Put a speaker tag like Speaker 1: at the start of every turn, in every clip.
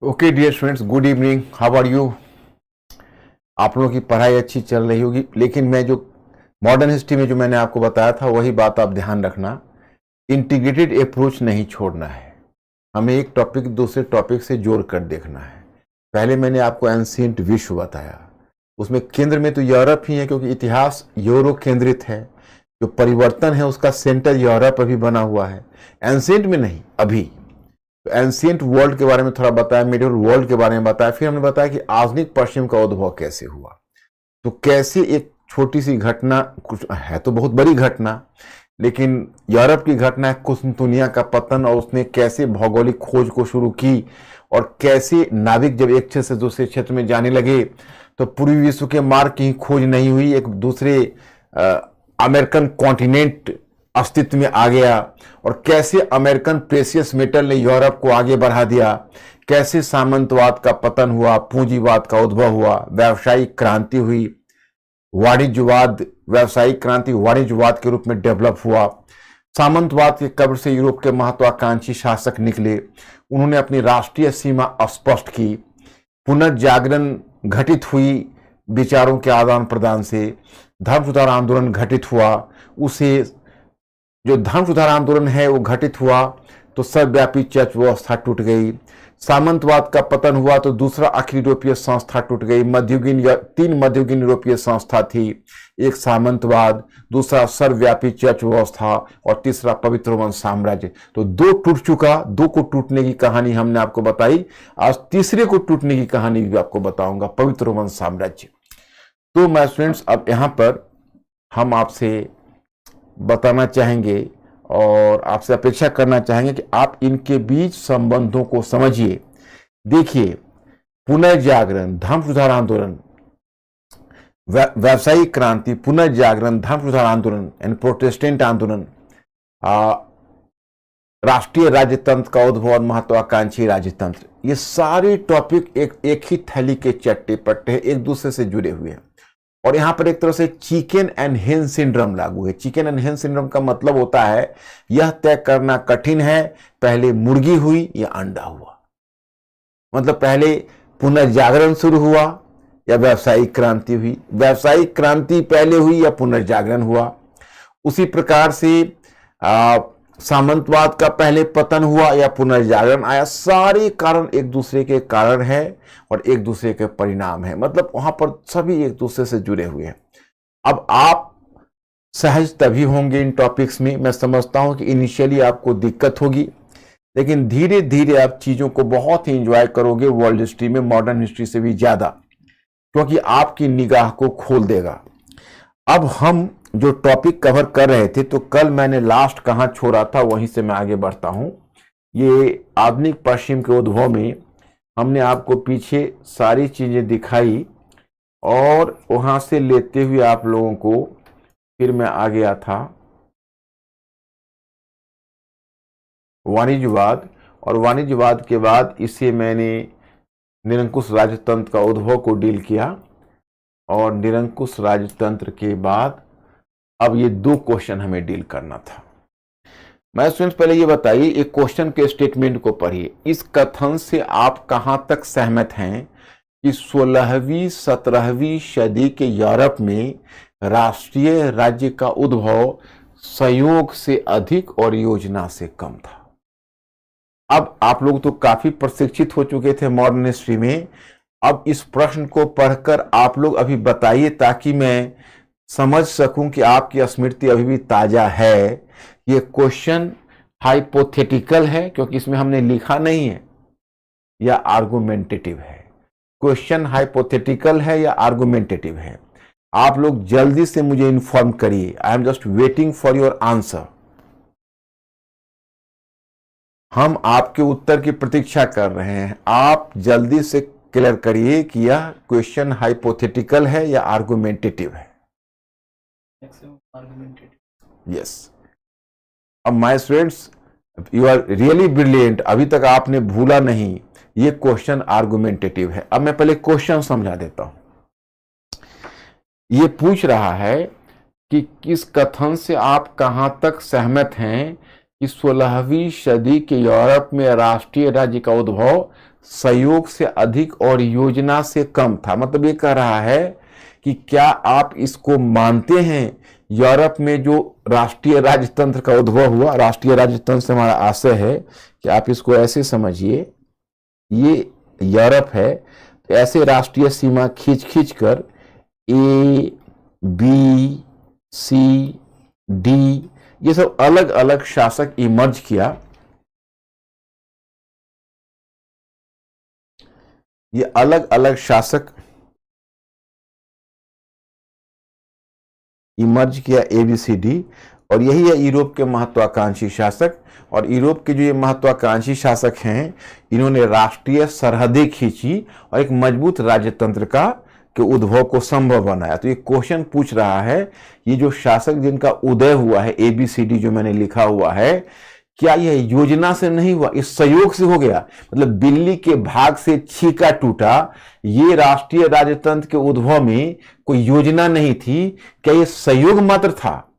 Speaker 1: Okay dear students, good evening, how are you. आप लोगों की पढ़ाई अच्छी चल रही होगी, लेकिन मैं जो मॉडर्न हिस्ट्री में जो मैंने आपको बताया था वही बात आप ध्यान रखना। इंटीग्रेटेड अप्रोच नहीं छोड़ना है, हमें एक टॉपिक दूसरे टॉपिक से जोड़ कर देखना है। पहले मैंने आपको एंशिएंट विश्व बताया, उसमें केंद्र में तो यूरोप ही है क्योंकि इतिहास यूरो केंद्रित है। जो परिवर्तन है उसका सेंटर यूरोप अभी बना हुआ है, एंशिएंट में नहीं अभी। एंशिएंट वर्ल्ड के बारे में थोड़ा बताया, मिडिवल वर्ल्ड के बारे में बताया, फिर हमने बताया कि आधुनिक पश्चिम का उद्भव कैसे हुआ। तो कैसे एक छोटी सी घटना, कुछ है तो बहुत बड़ी घटना, लेकिन यूरोप की घटना है कुस्तुनतुनिया का पतन, और उसने कैसे भौगोलिक खोज को शुरू की और कैसे नाविक जब एक क्षेत्र से दूसरे क्षेत्र में जाने लगे तो पूर्वी विश्व के मार्ग की खोज नहीं हुई, एक दूसरे अमेरिकन कॉन्टिनेंट अस्तित्व में आ गया, और कैसे अमेरिकन प्रेशियस मेटल ने यूरोप को आगे बढ़ा दिया, कैसे सामंतवाद का पतन हुआ, पूंजीवाद का उद्भव हुआ, व्यावसायिक क्रांति हुई, वाणिज्यवाद व्यावसायिक क्रांति वाणिज्यवाद के रूप में डेवलप हुआ। सामंतवाद के कब्र से यूरोप के महत्वाकांक्षी शासक निकले, उन्होंने अपनी राष्ट्रीय सीमा स्पष्ट की, पुनर्जागरण घटित हुई विचारों के आदान प्रदान से, धर्म सुधार आंदोलन घटित हुआ, उसे जो धर्म सुधार आंदोलन है वो घटित हुआ तो सर्वव्यापी चर्च व्यवस्था टूट गई। सामंतवाद का पतन हुआ तो दूसरा अखिल यूरोपीय संस्था टूट गई। मध्ययुगीन तीन मध्ययुगीन यूरोपीय संस्था थी, एक सामंतवाद, दूसरा सर्वव्यापी चर्च व्यवस्था और तीसरा पवित्र रोमन साम्राज्य। तो दो टूट चुका, दो को टूटने की कहानी हमने आपको बताई, आज तीसरे को टूटने की कहानी भी आपको बताऊंगा, पवित्र रोमन साम्राज्य। तो मैं स्टूडेंट्स अब यहां पर हम आपसे बताना चाहेंगे और आपसे अपेक्षा करना चाहेंगे कि आप इनके बीच संबंधों को समझिए। देखिए, पुनर्जागरण, धर्म सुधार आंदोलन, व्यावसायिक क्रांति, पुनर्जागरण, धर्म सुधार आंदोलन एंड प्रोटेस्टेंट आंदोलन, राष्ट्रीय राज्यतंत्र का उद्भव और महत्वाकांक्षी राज्यतंत्र, ये सारे टॉपिक एक ही थैली के चट्टे पट्टे हैं, एक दूसरे से जुड़े हुए हैं। और यहां पर एक तरह से चिकन एंड हेन सिंड्रोम लागू है। चिकन एंड हेन सिंड्रोम का मतलब होता है यह तय करना कठिन है पहले मुर्गी हुई या अंडा हुआ, मतलब पहले पुनर्जागरण शुरू हुआ या व्यावसायिक क्रांति हुई, व्यावसायिक क्रांति पहले हुई या पुनर्जागरण हुआ। उसी प्रकार से सामंतवाद का पहले पतन हुआ या पुनर्जागरण आया। सारे कारण एक दूसरे के कारण है और एक दूसरे के परिणाम है, मतलब वहां पर सभी एक दूसरे से जुड़े हुए हैं। अब आप सहज तभी होंगे इन टॉपिक्स में, मैं समझता हूं कि इनिशियली आपको दिक्कत होगी, लेकिन धीरे धीरे आप चीजों को बहुत ही एंजॉय करोगे, वर्ल्ड हिस्ट्री में मॉडर्न हिस्ट्री से भी ज्यादा, क्योंकि आपकी निगाह को खोल देगा। अब हम जो टॉपिक कवर कर रहे थे, तो कल मैंने लास्ट कहां छोड़ा था वहीं से मैं आगे बढ़ता हूं। ये आधुनिक पश्चिम के उद्भव में हमने आपको पीछे सारी चीजें दिखाई और वहां से लेते हुए आप लोगों को फिर मैं आ गया था वाणिज्यवाद, और वाणिज्यवाद के बाद इसे मैंने निरंकुश राजतंत्र का उद्भव को डील किया, और निरंकुश राजतंत्र के बाद अब ये दो क्वेश्चन हमें डील करना था। मैं स्टूडेंट्स पहले ये बताइए, एक क्वेश्चन के स्टेटमेंट को पढ़िए। इस कथन से आप कहां तक सहमत हैं कि 16वीं 17वीं सदी के यूरोप में राष्ट्रीय राज्य का उद्भव संयोग से अधिक और योजना से कम था? अब आप लोग तो काफी प्रशिक्षित हो चुके थे मॉडर्न हिस्ट्री में, अब इस प्रश्न को पढ़कर आप लोग अभी बताइए ताकि मैं समझ सकूं कि आपकी स्मृति अभी भी ताजा है। ये क्वेश्चन हाइपोथेटिकल है क्योंकि इसमें हमने लिखा नहीं है, या आर्गुमेंटेटिव है। क्वेश्चन हाइपोथेटिकल है या आर्गुमेंटेटिव है? आप लोग जल्दी से मुझे इन्फॉर्म करिए। I am just waiting for your answer. हम आपके उत्तर की प्रतीक्षा कर रहे हैं, आप जल्दी से क्लियर करिए कि यह क्वेश्चन हाइपोथेटिकल है या आर्गुमेंटेटिव है। यस। अब my students, you are really brilliant, अभी तक आपने भूला नहीं, ये क्वेश्चन आर्गुमेंटेटिव है। अब मैं पहले क्वेश्चन समझा देता हूं। ये पूछ रहा है कि किस कथन से आप कहां तक सहमत हैं कि 16वीं सदी के यूरोप में राष्ट्रीय राज्य का उद्भव सहयोग से अधिक और योजना से कम था। मतलब ये कह रहा है कि क्या आप इसको मानते हैं, यूरोप में जो राष्ट्रीय राजतंत्र का उद्भव हुआ, राष्ट्रीय राजतंत्र से हमारा आशय है कि आप इसको ऐसे समझिए, ये यूरोप है, ऐसे राष्ट्रीय सीमा खींच खींच कर ए बी सी डी ये सब अलग अलग शासक इमर्ज किया। ये अलग अलग शासक इमर्ज किया ABCD, और यही है यूरोप के महत्वाकांक्षी शासक। और यूरोप के जो ये महत्वाकांक्षी शासक हैं, इन्होंने राष्ट्रीय सरहदें खींची और एक मजबूत राजतंत्र का के उद्भव को संभव बनाया। तो ये क्वेश्चन पूछ रहा है, ये जो शासक जिनका उदय हुआ है ABCD जो मैंने लिखा हुआ है, क्या यह योजना से नहीं हुआ, इस सहयोग से हो गया? मतलब बिल्ली के भाग से छीका टूटा, ये राष्ट्रीय राजतंत्र के उद्भव में कोई योजना नहीं थी, क्या ये सहयोग मात्र था?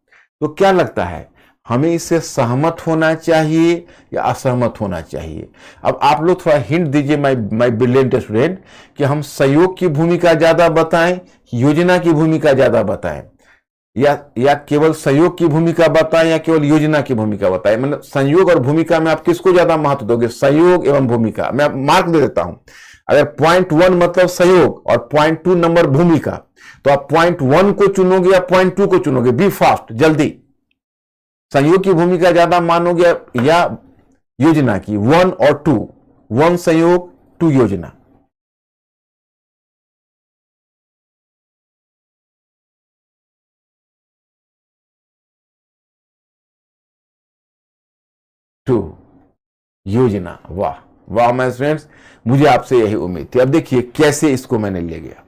Speaker 1: तो क्या लगता है, हमें इससे सहमत होना चाहिए या असहमत होना चाहिए? अब आप लोग थोड़ा हिंट दीजिए माय ब्रिलियंट स्टूडेंट, कि हम सहयोग की भूमिका ज्यादा बताएं, योजना की भूमिका ज्यादा बताएं, या केवल सहयोग की भूमिका बताएं या केवल योजना की भूमिका बताएं? मतलब संयोग और भूमिका में आप किसको ज्यादा महत्व दोगे? सहयोग एवं भूमिका। मैं मार्क दे देता हूं, अगर पॉइंट 1 मतलब सहयोग और पॉइंट 2 नंबर भूमिका, तो आप पॉइंट 1 को चुनोगे या पॉइंट 2 को चुनोगे? बी फास्ट, जल्दी। संयोग की भूमिका ज्यादा मानोगे या योजना की? 1 और 2, 1 संयोग 2 योजना। टू योजना। वाह वाह माय फ्रेंड्स, मुझे आपसे यही उम्मीद थी। अब देखिए कैसे इसको मैंने ले गया।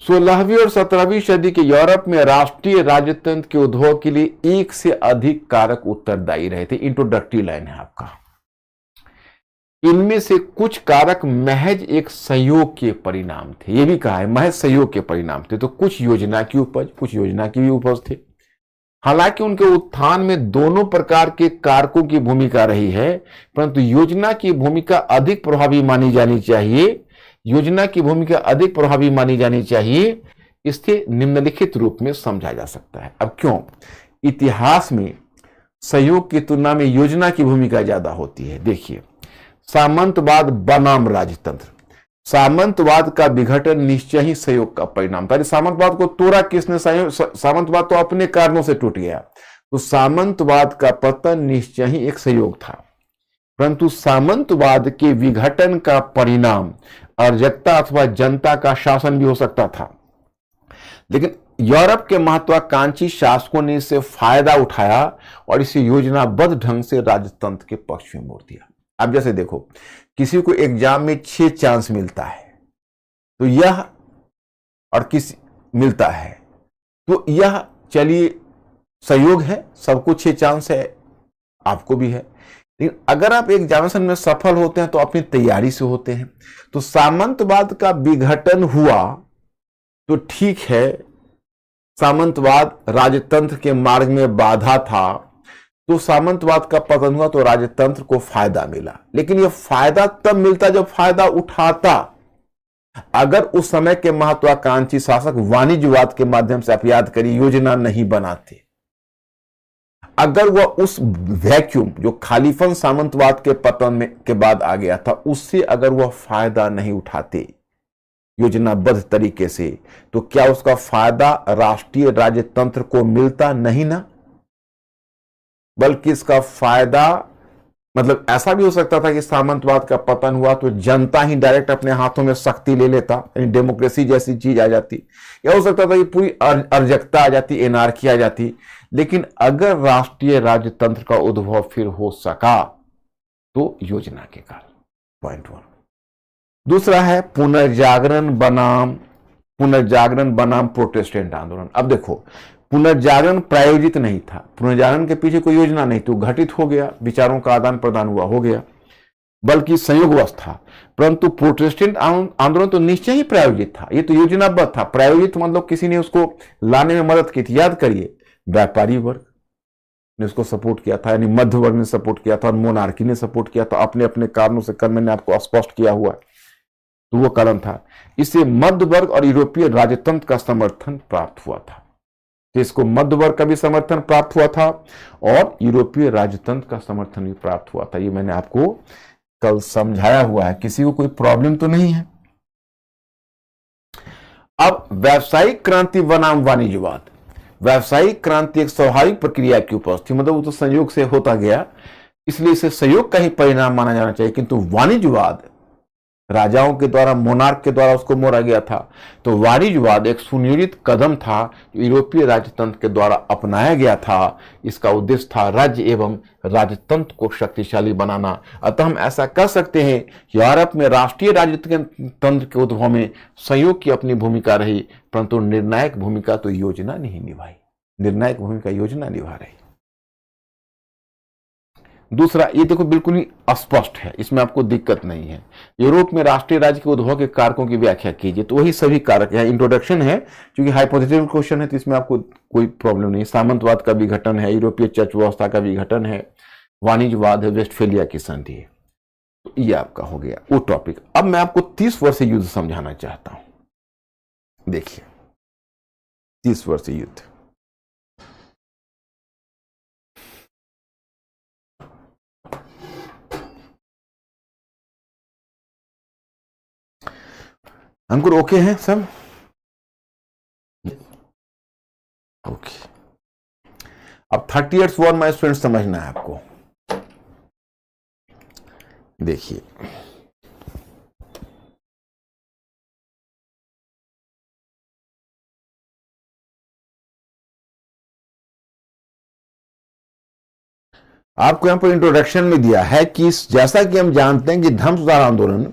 Speaker 1: 16वीं और 17वीं सदी के यूरोप में राष्ट्रीय राजतंत्र के उद्भव के लिए एक से अधिक कारक उत्तरदायी रहे थे। इंट्रोडक्टरी लाइन है आपका। इनमें से कुछ कारक महज एक सहयोग के परिणाम थे, ये भी कहा है महज सहयोग के परिणाम थे। तो कुछ योजना की उपज, कुछ योजना की भी उपज थे। हालांकि उनके उत्थान में दोनों प्रकार के कारकों की भूमिका रही है, परंतु योजना की भूमिका अधिक प्रभावी मानी जानी चाहिए। योजना की भूमिका अधिक प्रभावी मानी जानी चाहिए, इससे निम्नलिखित रूप में समझा जा सकता है। अब क्यों? इतिहास में सहयोग की तुलना में योजना की भूमिका ज्यादा होती है। देखिए, सामंतवाद बनाम राजतंत्र। सामंतवाद का विघटन निश्चय ही सहयोग का परिणाम था। सामंतवाद को तोड़ा किसने? सामंतवाद तो अपने कारणों से टूट गया। तो सामंतवाद का पतन निश्चय ही एक सहयोग था, परंतु सामंतवाद के विघटन का परिणाम अराजकता अथवा जनता का शासन भी हो सकता था। लेकिन यूरोप के महत्वाकांक्षी शासकों ने इससे फायदा उठाया और इसे योजनाबद्ध ढंग से राजतंत्र के पक्ष में मोड़ दिया। अब जैसे देखो, किसी को एग्जाम में 6 चांस मिलता है, तो यह और किसी मिलता है, तो यह चलिए सहयोग है, सबको 6 चांस है, आपको भी है। लेकिन अगर आप एग्जामिनेशन में सफल होते हैं तो अपनी तैयारी से होते हैं। तो सामंतवाद का विघटन हुआ तो ठीक है, सामंतवाद राजतंत्र के मार्ग में बाधा था, तो सामंतवाद का पतन हुआ तो राजतंत्र को फायदा मिला। लेकिन यह फायदा तब मिलता जब फायदा उठाता। अगर उस समय के महत्वाकांक्षी शासक वाणिज्यवाद के माध्यम से, आप याद करिए, योजना नहीं बनाते, अगर वह उस वैक्यूम जो खालीफन सामंतवाद के पतन में के बाद आ गया था, उससे अगर वह फायदा नहीं उठाते योजनाबद्ध तरीके से, तो क्या उसका फायदा राष्ट्रीय राजतंत्र को मिलता? नहीं ना। बल्कि इसका फायदा, मतलब ऐसा भी हो सकता था कि सामंतवाद का पतन हुआ तो जनता ही डायरेक्ट अपने हाथों में शक्ति ले लेता, यानी डेमोक्रेसी जैसी चीज आ जाती, या हो सकता था कि पूरी अराजकता आ जाती, एनार्की आ जाती। लेकिन अगर राष्ट्रीय राजतंत्र का उद्भव फिर हो सका तो योजना के कारण। पॉइंट 1। दूसरा है पुनर्जागरण बनाम प्रोटेस्टेंट आंदोलन। अब देखो, पुनर्जागरण प्रायोजित नहीं था, पुनर्जागरण के पीछे कोई योजना नहीं, तो घटित हो गया, विचारों का आदान प्रदान हुआ, हो गया, बल्कि संयोगवश था। परंतु प्रोटेस्टेंट आंदोलन तो निश्चय ही प्रायोजित था, ये तो योजनाबद्ध था। प्रायोजित मतलब किसी ने उसको लाने में मदद की थी। याद करिए, व्यापारी वर्ग, ने उसको सपोर्ट किया था, यानी मध्य वर्ग ने सपोर्ट किया था और मोनार्की ने सपोर्ट किया था, अपने अपने कारणों से। कर मैंने आपको स्पष्ट किया हुआ है, तो वो कारण था। इसे मध्य वर्ग और यूरोपीय राजतंत्र का समर्थन प्राप्त हुआ था। तो इसको मध्य वर्ग का भी समर्थन प्राप्त हुआ था और यूरोपीय राजतंत्र का समर्थन भी प्राप्त हुआ था। ये मैंने आपको कल समझाया हुआ है, किसी को कोई प्रॉब्लम तो नहीं है। अब व्यावसायिक क्रांति बनाम वाणिज्यवाद। व्यावसायिक क्रांति एक स्वाभाविक प्रक्रिया की उपस्थिति, मतलब वो तो संयोग से होता गया, इसलिए इसे संयोग का ही परिणाम माना जाना चाहिए। किंतु वाणिज्यवाद राजाओं के द्वारा, मोनार्क के द्वारा उसको मोड़ा गया था। तो वाणिज्यवाद एक सुनियोजित कदम था जो यूरोपीय राजतंत्र के द्वारा अपनाया गया था। इसका उद्देश्य था राज्य एवं राजतंत्र को शक्तिशाली बनाना। अतः हम ऐसा कह सकते हैं कि यूरोप में राष्ट्रीय राजतंत्र के उद्भव में संयोग की अपनी भूमिका रही, परंतु निर्णायक भूमिका तो योजना नहीं निभाई। निर्णायक भूमिका योजना निभा रही। दूसरा, ये देखो बिल्कुल ही अस्पष्ट है, इसमें आपको दिक्कत नहीं है। यूरोप में राष्ट्रीय राज्य के उद्भव के कारकों की व्याख्या कीजिए, तो वही सभी कारक है। इंट्रोडक्शन है, क्योंकि हाइपोथेटिकल क्वेश्चन है, तो इसमें आपको कोई प्रॉब्लम नहीं। सामंतवाद का विघटन है, यूरोपीय चर्च व्यवस्था का विघटन है, वाणिज्यवाद है, वेस्टफेलिया की संधि है। तो ये आपका हो गया वो टॉपिक। अब मैं आपको 30 वर्षीय युद्ध समझाना चाहता हूं। देखिए 30 वर्षीय युद्ध। अंकुर ओके हैं सब? ओके। अब 30 Years War माय स्टूडेंट समझना है आपको। देखिए आपको यहां पर इंट्रोडक्शन में दिया है कि जैसा कि हम जानते हैं कि धर्म सुधार आंदोलन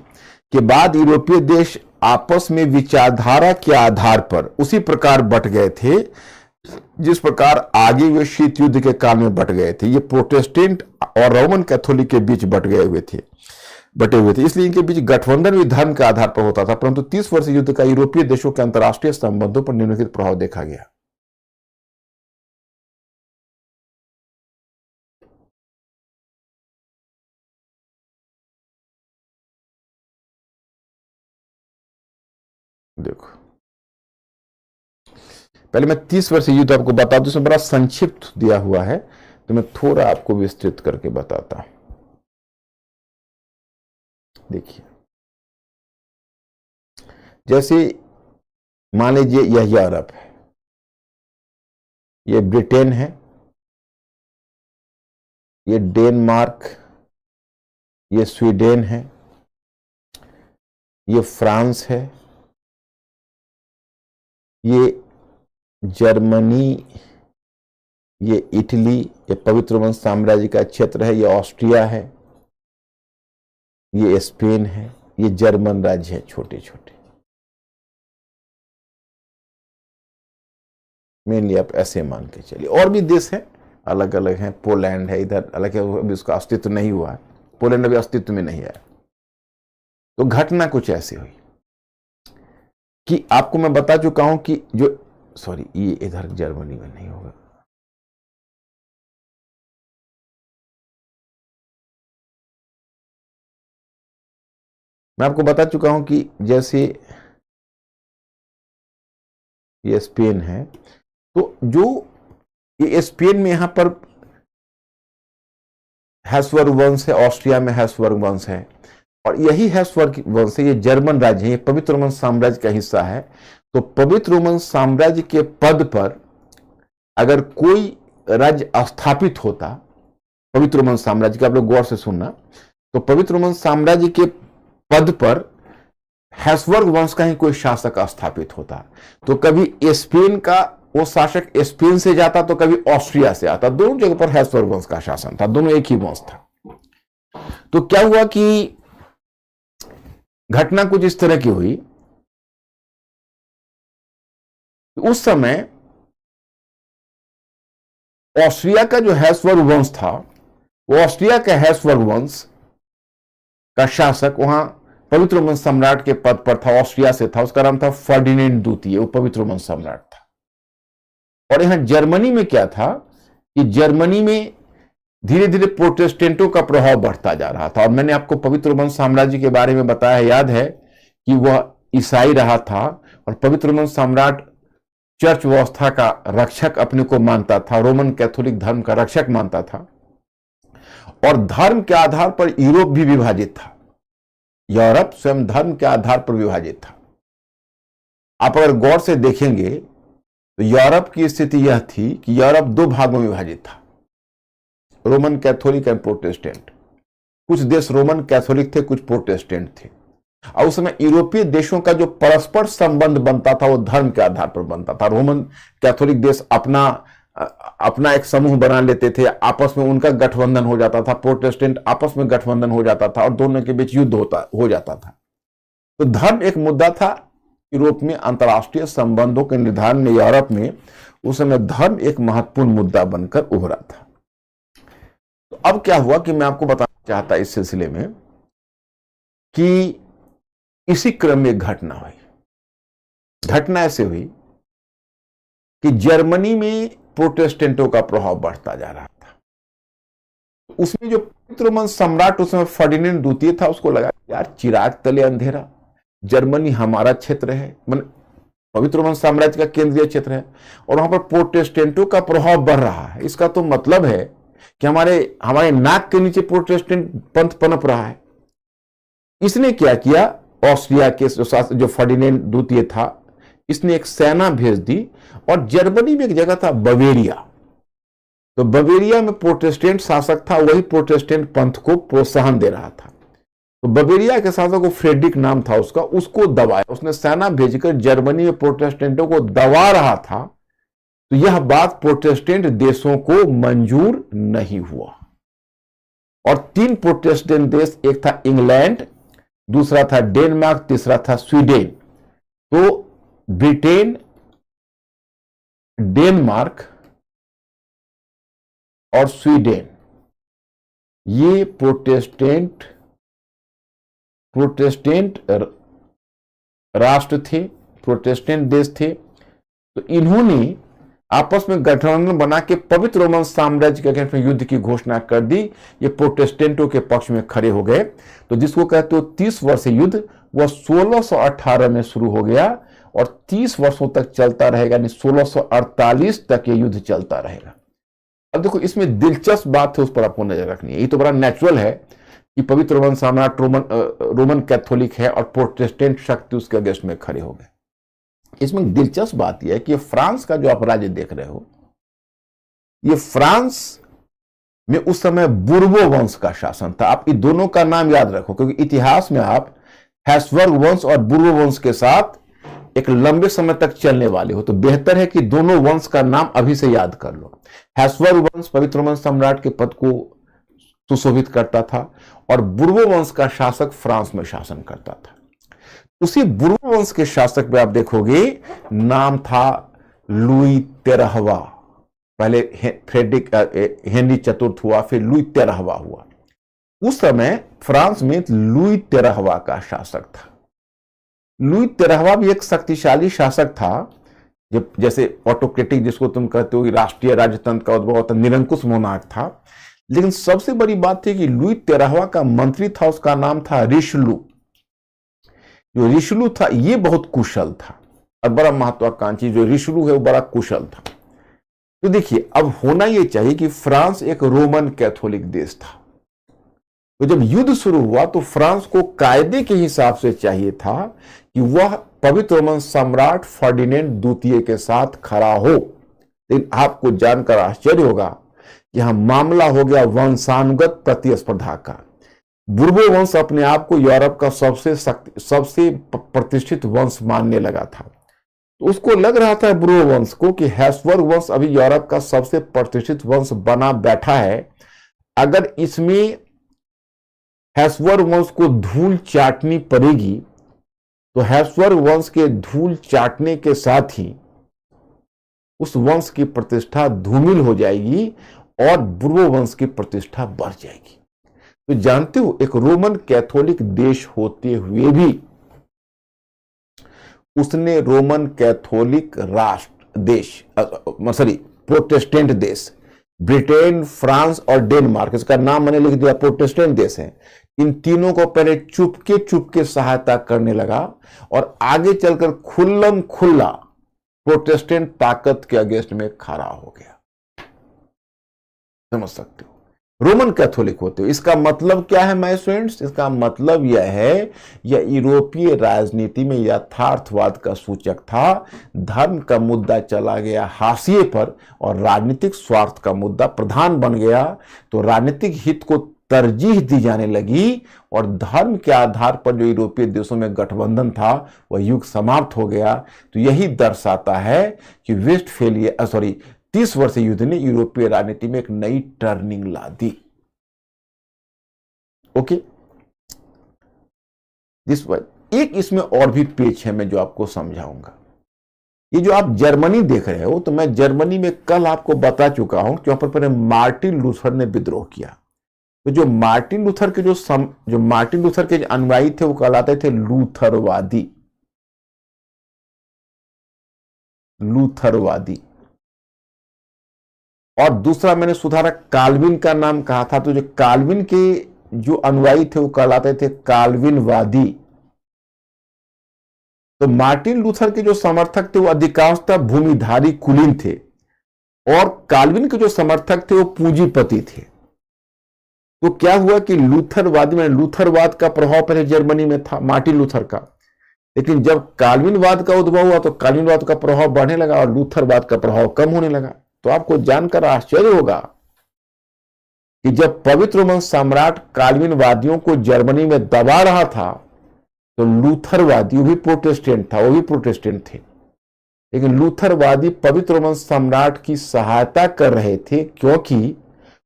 Speaker 1: के बाद यूरोपीय देश आपस में विचारधारा के आधार पर उसी प्रकार बट गए थे जिस प्रकार आगे वे शीत युद्ध के काल में बट गए थे। ये प्रोटेस्टेंट और रोमन कैथोलिक के बीच बटे हुए थे, इसलिए इनके बीच गठबंधन भी धर्म के आधार पर होता था। परंतु 30 वर्षीय युद्ध का यूरोपीय देशों के अंतर्राष्ट्रीय संबंधों पर निम्नलिखित प्रभाव देखा गया। देखो पहले मैं 30 वर्षीय युद्ध आपको बता दूं, इसमें बड़ा संक्षिप्त दिया हुआ है, तो मैं थोड़ा आपको विस्तृत करके बताता हूं। देखिए जैसे मान लीजिए यह यूरोप है, ये ब्रिटेन है, ये डेनमार्क, ये स्वीडन है, ये फ्रांस है, ये जर्मनी, ये इटली, ये पवित्र रोमन साम्राज्य का क्षेत्र है, ये ऑस्ट्रिया है, ये स्पेन है, ये जर्मन राज्य है छोटे छोटे। मेनली आप ऐसे मान के चलिए। और भी देश हैं अलग अलग हैं, पोलैंड है इधर अलग है, अभी उसका अस्तित्व नहीं हुआ है, पोलैंड अभी अस्तित्व में नहीं है। तो घटना कुछ ऐसी हुई कि आपको मैं बता चुका हूं कि जो सॉरी ये इधर जर्मनी में नहीं होगा, मैं आपको बता चुका हूं कि जैसे ये स्पेन है, तो जो ये स्पेन में यहां पर हैब्सबर्ग वंश है, ऑस्ट्रिया में हैब्सबर्ग वंश है, और यही हैब्सबर्ग वंश है, ये जर्मन राज्य है, ये पवित्र रोमन साम्राज्य का हिस्सा है। तो पवित्र रोमन साम्राज्य के पद पर अगर कोई राज्य स्थापित होता, पवित्र रोमन साम्राज्य का, आप लोग गौर से सुनना, तो पवित्र रोमन साम्राज्य के पद पर हैब्सबर्ग वंश का ही कोई शासक स्थापित होता, तो कभी स्पेन का वो शासक स्पेन से जाता, तो कभी ऑस्ट्रिया से आता। दोनों जगह पर हैब्सबर्ग वंश का शासन था, दोनों एक ही वंश था। तो क्या हुआ कि घटना कुछ इस तरह की हुई, उस समय ऑस्ट्रिया का जो हैब्सबर्ग वंश था, वो ऑस्ट्रिया के हैब्सबर्ग वंश का शासक वहां पवित्र रोमन सम्राट के पद पर था, ऑस्ट्रिया से था, उसका नाम था फर्डिनेंड द्वितीय, वो पवित्र रोमन सम्राट था। और यहां जर्मनी में क्या था कि जर्मनी में धीरे धीरे प्रोटेस्टेंटों का प्रभाव बढ़ता जा रहा था। और मैंने आपको पवित्र रोमन साम्राज्य के बारे में बताया, याद है कि वह ईसाई रहा था और पवित्र रोमन सम्राट चर्च व्यवस्था का रक्षक अपने को मानता था, रोमन कैथोलिक धर्म का रक्षक मानता था। और धर्म के आधार पर यूरोप भी विभाजित था, यूरोप स्वयं धर्म के आधार पर विभाजित था। आप अगर गौर से देखेंगे तो यूरोप की स्थिति यह थी कि यूरोप दो भागों में विभाजित था, रोमन कैथोलिक एंड प्रोटेस्टेंट। कुछ देश रोमन कैथोलिक थे, कुछ प्रोटेस्टेंट थे। और उस समय यूरोपीय देशों का जो परस्पर संबंध बनता था वो धर्म के आधार पर बनता था। रोमन कैथोलिक देश अपना एक समूह बना लेते थे, आपस में उनका गठबंधन हो जाता था, प्रोटेस्टेंट आपस में गठबंधन हो जाता था और दोनों के बीच युद्ध हो जाता था। तो धर्म एक मुद्दा था यूरोप में। अंतर्राष्ट्रीय संबंधों के निर्धारण में यूरोप में उस समय धर्म एक महत्वपूर्ण मुद्दा बनकर उभरा था। तो अब क्या हुआ कि मैं आपको बताना चाहता इस सिलसिले में कि इसी क्रम में एक घटना हुई। घटना ऐसे हुई कि जर्मनी में प्रोटेस्टेंटों का प्रभाव बढ़ता जा रहा था। उसमें जो पवित्र रोमन सम्राट उस समय फर्डिनेंड द्वितीय था, उसको लगा यार चिराग तले अंधेरा, जर्मनी हमारा क्षेत्र है, पवित्र रोमन साम्राज्य का केंद्रीय क्षेत्र है और वहां पर प्रोटेस्टेंटों का प्रभाव बढ़ रहा है। इसका तो मतलब है कि हमारे नाक के नीचे प्रोटेस्टेंट पंथ पनप रहा है। इसने क्या किया, ऑस्ट्रिया के जो फर्डिनेंड द्वितीय था, इसने एक सेना भेज दी और जर्मनी में एक जगह था बवेरिया। तो बवेरिया में प्रोटेस्टेंट शासक था, वही प्रोटेस्टेंट पंथ को प्रोत्साहन दे रहा था। तो बवेरिया के शासक को फ्रेडरिक नाम था उसको दबाया। उसने सेना भेजकर जर्मनी में प्रोटेस्टेंटों को दबा रहा था। तो यह बात प्रोटेस्टेंट देशों को मंजूर नहीं हुआ और 3 प्रोटेस्टेंट देश, एक था इंग्लैंड, दूसरा था डेनमार्क, तीसरा था स्वीडन। तो ब्रिटेन, डेनमार्क और स्वीडन ये प्रोटेस्टेंट राष्ट्र थे, प्रोटेस्टेंट देश थे। तो इन्होंने आपस में गठबंधन बना के पवित्र रोमन साम्राज्य के अगेंस्ट में युद्ध की घोषणा कर दी। ये प्रोटेस्टेंटों के पक्ष में खड़े हो गए। तो जिसको कहते हो 30 वर्षीय युद्ध, वह 1618 में शुरू हो गया और 30 वर्षों तक चलता रहेगा, यानी 1648 तक ये युद्ध चलता रहेगा। अब देखो इसमें दिलचस्प बात है, उस पर आपको नजर रखनी है। ये तो बड़ा नेचुरल है कि पवित्र रोमन सम्राट रोमन कैथोलिक है और प्रोटेस्टेंट शक्ति उसके अगेंस्ट में खड़े हो गए। इसमें दिलचस्प बात यह है कि फ्रांस का जो आप राज्य देख रहे हो, ये फ्रांस में उस समय बुर्बो वंश का शासन था। आप इन दोनों का नाम याद रखो, क्योंकि इतिहास में आप हैब्सबर्ग वंश और बुर्बो वंश के साथ एक लंबे समय तक चलने वाले हो। तो बेहतर है कि दोनों वंश का नाम अभी से याद कर लो। हैब्सबर्ग वंश पवित्र रोमन सम्राट के पद को सुशोभित करता था और बुर्बो वंश का शासक फ्रांस में शासन करता था। उसी बुर्बो वंश के शासक में आप देखोगे नाम था लुई 13वां। पहले फ्रेडरिक हेनरी चतुर्थ हुआ, फिर लुई 13वां हुआ। उस समय फ्रांस में लुई 13वां का शासक था। लुई 13वां भी एक शक्तिशाली शासक था, जैसे ऑटोक्रेटिक जिसको तुम कहते हो, राष्ट्रीय राजतंत्र का उद्भव होता, निरंकुश मोनार्क था। लेकिन सबसे बड़ी बात थी कि लुई 13वां का मंत्री था, उसका नाम था रिशलू। जो रिशलू था ये बहुत कुशल था और बड़ा महत्वाकांक्षी। जो रिशलू है वो बड़ा कुशल था। तो देखिए, अब होना यह चाहिए कि फ्रांस एक रोमन कैथोलिक देश था। तो जब युद्ध शुरू हुआ तो फ्रांस को कायदे के हिसाब से चाहिए था कि वह पवित्र रोमन सम्राट फर्डिनेंड द्वितीय के साथ खड़ा हो। लेकिन आपको जानकर आश्चर्य होगा कि यहां मामला हो गया वंशानुगत प्रतिस्पर्धा का। बुर्बो वंश अपने आप को यूरोप का सबसे प्रतिष्ठित वंश मानने लगा था। तो उसको लग रहा था बुर्बो वंश को कि हैब्सबर्ग वंश अभी यूरोप का सबसे प्रतिष्ठित वंश बना बैठा है। अगर इसमें हैब्सबर्ग वंश को धूल चाटनी पड़ेगी तो हैब्सबर्ग वंश के धूल चाटने के साथ ही उस वंश की प्रतिष्ठा धूमिल हो जाएगी और बुर्बो वंश की प्रतिष्ठा बढ़ जाएगी। तो जानते हो, एक रोमन कैथोलिक देश होते हुए भी उसने रोमन कैथोलिक प्रोटेस्टेंट देश ब्रिटेन, फ्रांस और डेनमार्क, इसका नाम मैंने लिख दिया, प्रोटेस्टेंट देश हैं। इन तीनों को पहले चुपके चुपके सहायता करने लगा और आगे चलकर खुल्लम खुल्ला प्रोटेस्टेंट ताकत के अगेंस्ट में खड़ा हो गया। समझ सकते हो, रोमन कैथोलिक होते हो। इसका मतलब क्या है माय स्टूडेंट्स? इसका मतलब यह है, यह यूरोपीय राजनीति में यथार्थवाद का सूचक था। धर्म का मुद्दा चला गया हाशिए पर और राजनीतिक स्वार्थ का मुद्दा प्रधान बन गया, तो राजनीतिक हित को तरजीह दी जाने लगी और धर्म के आधार पर जो यूरोपीय देशों में गठबंधन था वह युग समाप्त हो गया। तो यही दर्शाता है कि वेस्टफेलिया 30 वर्षीय युद्ध ने यूरोपीय राजनीति में एक नई टर्निंग ला दी। ओके, दिस एक इसमें और भी पेच है मैं जो आपको समझाऊंगा। ये जो आप जर्मनी देख रहे हो, तो मैं जर्मनी में कल आपको बता चुका हूं कि वहां पर मार्टिन लूथर ने विद्रोह किया। तो जो मार्टिन लूथर के जो मार्टिन लूथर के अनुयायी थे वो कहलाते थे लूथरवादी। लूथरवादी। और दूसरा मैंने सुधारक काल्विन का नाम कहा था, तो जो काल्विन के जो अनुयायी थे वो कहलाते थे काल्विनवादी। तो मार्टिन लूथर के जो समर्थक थे वो अधिकांशतः भूमिधारी कुलीन थे और काल्विन के जो समर्थक थे वो पूंजीपति थे। तो क्या हुआ कि लूथरवादी में लूथरवाद का प्रभाव पहले जर्मनी में था, मार्टिन लूथर का, लेकिन जब काल्विनवाद का उद्भव हुआ तो काल्विनवाद का प्रभाव बढ़ने लगा और लूथरवाद का प्रभाव कम होने लगा। तो आपको जानकर आश्चर्य होगा कि जब पवित्र रोमन सम्राट काल्विनवादियों को जर्मनी में दबा रहा था तो लूथरवादी, वो भी प्रोटेस्टेंट था, वो भी प्रोटेस्टेंट थे, लेकिन लूथरवादी पवित्र रोमन सम्राट की सहायता कर रहे थे क्योंकि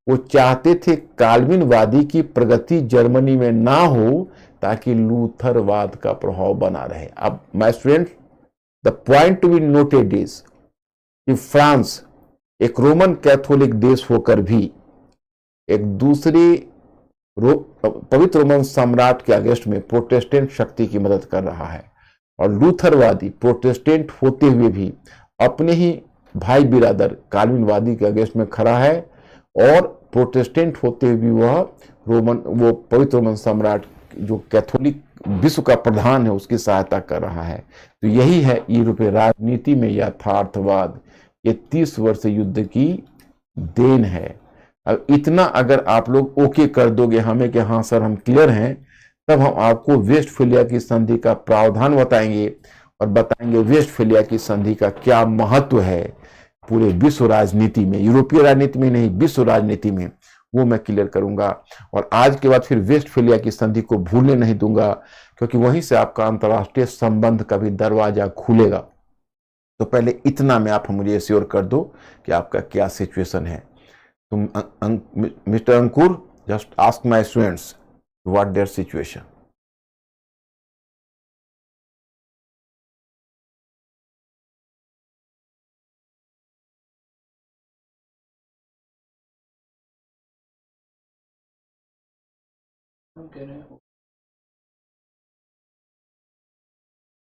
Speaker 1: वो चाहते थे काल्विनवादी की प्रगति जर्मनी में ना हो ताकि लूथरवाद का प्रभाव बना रहे। अब my student, the point to be noted is कि फ्रांस एक रोमन कैथोलिक देश होकर भी एक दूसरे पवित्र रोमन सम्राट के अगेंस्ट में प्रोटेस्टेंट शक्ति की मदद कर रहा है और लूथरवादी प्रोटेस्टेंट होते हुए भी अपने ही भाई बिरादर काल्विनवादी के अगेंस्ट में खड़ा है और प्रोटेस्टेंट होते हुए भी वो पवित्र रोमन सम्राट जो कैथोलिक विश्व का प्रधान है उसकी सहायता कर रहा है। तो यही है यूरोपीय राजनीति में यथार्थवाद। ये 30 वर्ष युद्ध की देन है। अब इतना अगर आप लोग ओके कर दोगे हमें कि हाँ सर हम क्लियर हैं, तब हम आपको वेस्टफेलिया की संधि का प्रावधान बताएंगे और बताएंगे वेस्टफेलिया की संधि का क्या महत्व है पूरे विश्व राजनीति में, यूरोपीय राजनीति में नहीं, विश्व राजनीति में, वो मैं क्लियर करूंगा। और आज के बाद फिर वेस्टफेलिया की संधि को भूलने नहीं दूंगा क्योंकि वहीं से आपका अंतर्राष्ट्रीय संबंध का भी दरवाजा खुलेगा। तो पहले इतना में आप मुझे श्योर कर दो कि आपका क्या सिचुएशन है। तुम mister Ankur, just ask my students what there situation.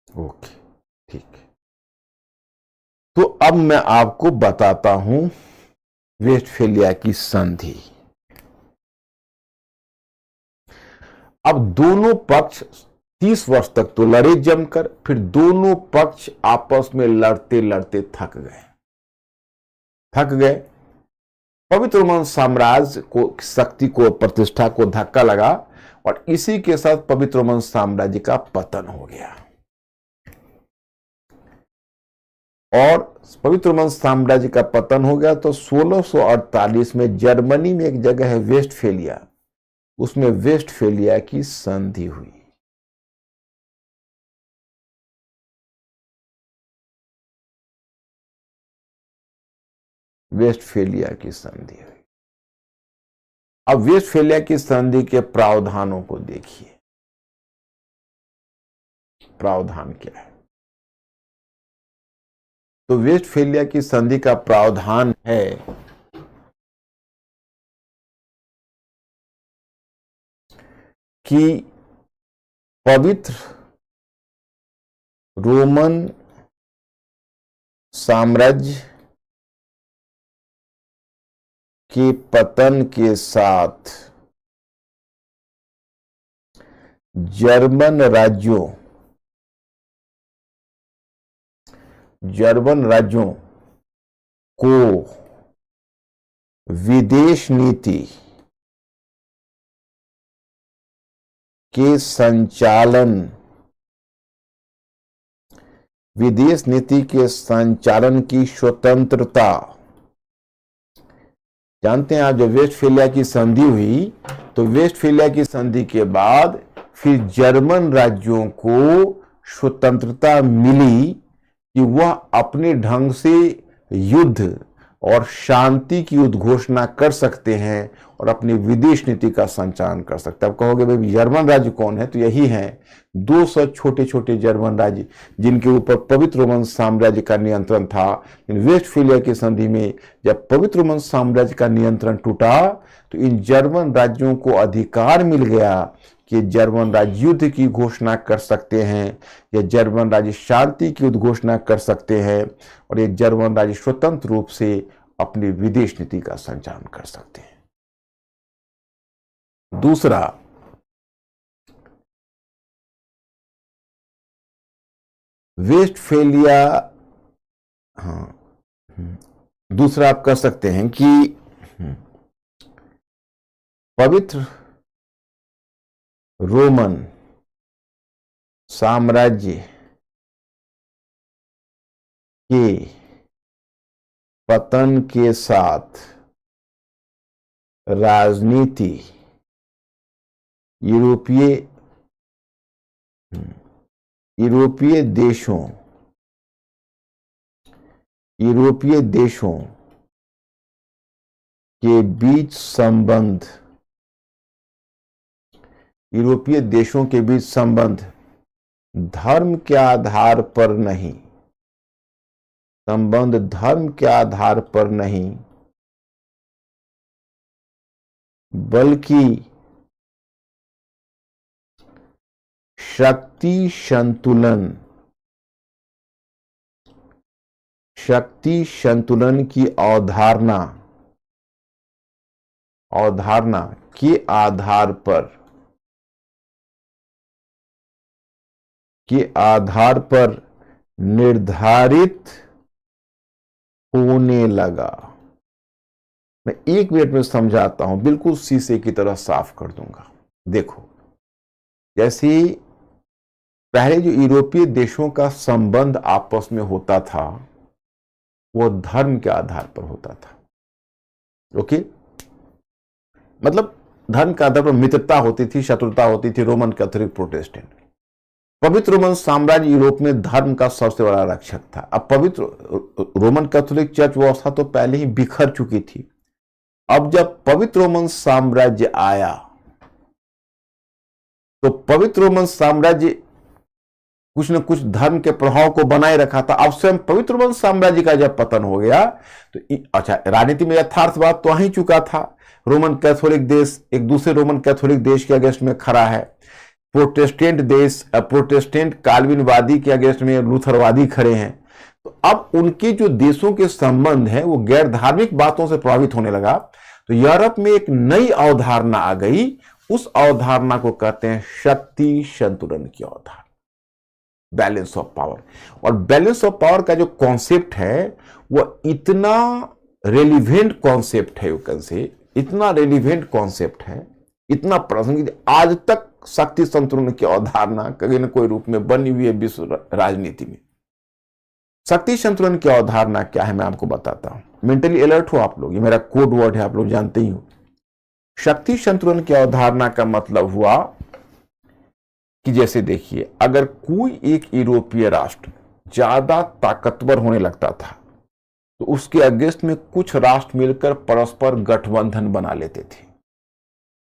Speaker 1: Okay, ठीक। तो अब मैं आपको बताता हूं वेस्टफेलिया की संधि। अब दोनों पक्ष 30 वर्ष तक तो लड़े जमकर, फिर दोनों पक्ष आपस में लड़ते लड़ते थक गए। पवित्र रोमन साम्राज्य को शक्ति को प्रतिष्ठा को धक्का लगा और इसी के साथ पवित्र रोमन साम्राज्य का पतन हो गया। और पवित्र रोमन साम्राज्य का पतन हो गया तो 1648 में जर्मनी में एक जगह है वेस्टफेलिया, उसमें वेस्टफेलिया की संधि हुई। वेस्टफेलिया की संधि हुई। अब वेस्टफेलिया की संधि के प्रावधानों को देखिए। प्रावधान क्या है? तो वेस्टफेलिया की संधि का प्रावधान है कि पवित्र रोमन साम्राज्य के पतन के साथ जर्मन राज्यों को विदेश नीति के संचालन की स्वतंत्रता। जानते हैं आप, जब वेस्टफेलिया की संधि हुई तो वेस्टफेलिया की संधि के बाद फिर जर्मन राज्यों को स्वतंत्रता मिली कि वह अपने ढंग से युद्ध और शांति की उद्घोषणा कर सकते हैं और अपनी विदेश नीति का संचालन कर सकते हैं। अब कहोगे भाई जर्मन राज्य कौन है, तो यही है 200 छोटे छोटे जर्मन राज्य जिनके ऊपर पवित्र रोमन साम्राज्य का नियंत्रण था। वेस्टफेलिया की संधि में जब पवित्र रोमन साम्राज्य का नियंत्रण टूटा तो इन जर्मन राज्यों को अधिकार मिल गया कि जर्मन राज्य युद्ध की घोषणा कर सकते हैं या जर्मन राज्य शांति की उद्घोषणा कर सकते हैं और ये जर्मन राज्य स्वतंत्र रूप से अपनी विदेश नीति का संचालन कर सकते हैं। दूसरा, वेस्टफेलिया, दूसरा आप कह सकते हैं कि पवित्र रोमन साम्राज्य के पतन के साथ राजनीति यूरोपीय देशों के बीच संबंध धर्म के आधार पर नहीं बल्कि शक्ति संतुलन की अवधारणा के आधार पर निर्धारित होने लगा। मैं 1 मिनट में समझाता हूं, बिल्कुल शीशे की तरह साफ कर दूंगा। देखो, जैसे पहले जो यूरोपीय देशों का संबंध आपस में होता था वो धर्म के आधार पर होता था। ओके, मतलब धर्म के आधार पर मित्रता होती थी, शत्रुता होती थी, रोमन कैथोलिक प्रोटेस्टेंट। पवित्र रोमन साम्राज्य यूरोप में धर्म का सबसे बड़ा रक्षक था। अब पवित्र रोमन कैथोलिक चर्च व्यवस्था तो पहले ही बिखर चुकी थी। अब जब पवित्र रोमन साम्राज्य आया तो पवित्र रोमन साम्राज्य कुछ न कुछ धर्म के प्रभाव को बनाए रखा था। अब स्वयं पवित्र रोमन साम्राज्य का जब पतन हो गया तो अच्छा, राजनीति में यथार्थवाद तो आ ही चुका था। रोमन कैथोलिक देश एक दूसरे रोमन कैथोलिक देश के अगेंस्ट में खड़ा है, प्रोटेस्टेंट काल्विनवादी के अगेंस्ट में लूथरवादी खड़े हैं। तो अब उनके जो देशों के संबंध है वो गैर धार्मिक बातों से प्रभावित होने लगा। तो यूरोप में एक नई अवधारणा आ गई, उस अवधारणा को कहते हैं शक्ति संतुलन की अवधारणा, बैलेंस ऑफ पावर। और बैलेंस ऑफ पावर का जो कॉन्सेप्ट है वो इतना रेलिवेंट कॉन्सेप्ट है, इतना रेलिवेंट कॉन्सेप्ट है, इतना प्रासंगिक, आज तक शक्ति संतुलन की अवधारणा कहीं न कोई रूप में बनी हुई है विश्व राजनीति में। शक्ति संतुलन की अवधारणा क्या है मैं आपको बताता हूं। मेंटली अलर्ट हो आप लोग, ये मेरा कोड वर्ड है, आप लोग जानते ही हो। शक्ति संतुलन की अवधारणा का मतलब हुआ कि जैसे देखिए, अगर कोई एक यूरोपीय राष्ट्र ज्यादा ताकतवर होने लगता था तो उसके अगेंस्ट में कुछ राष्ट्र मिलकर परस्पर गठबंधन बना लेते थे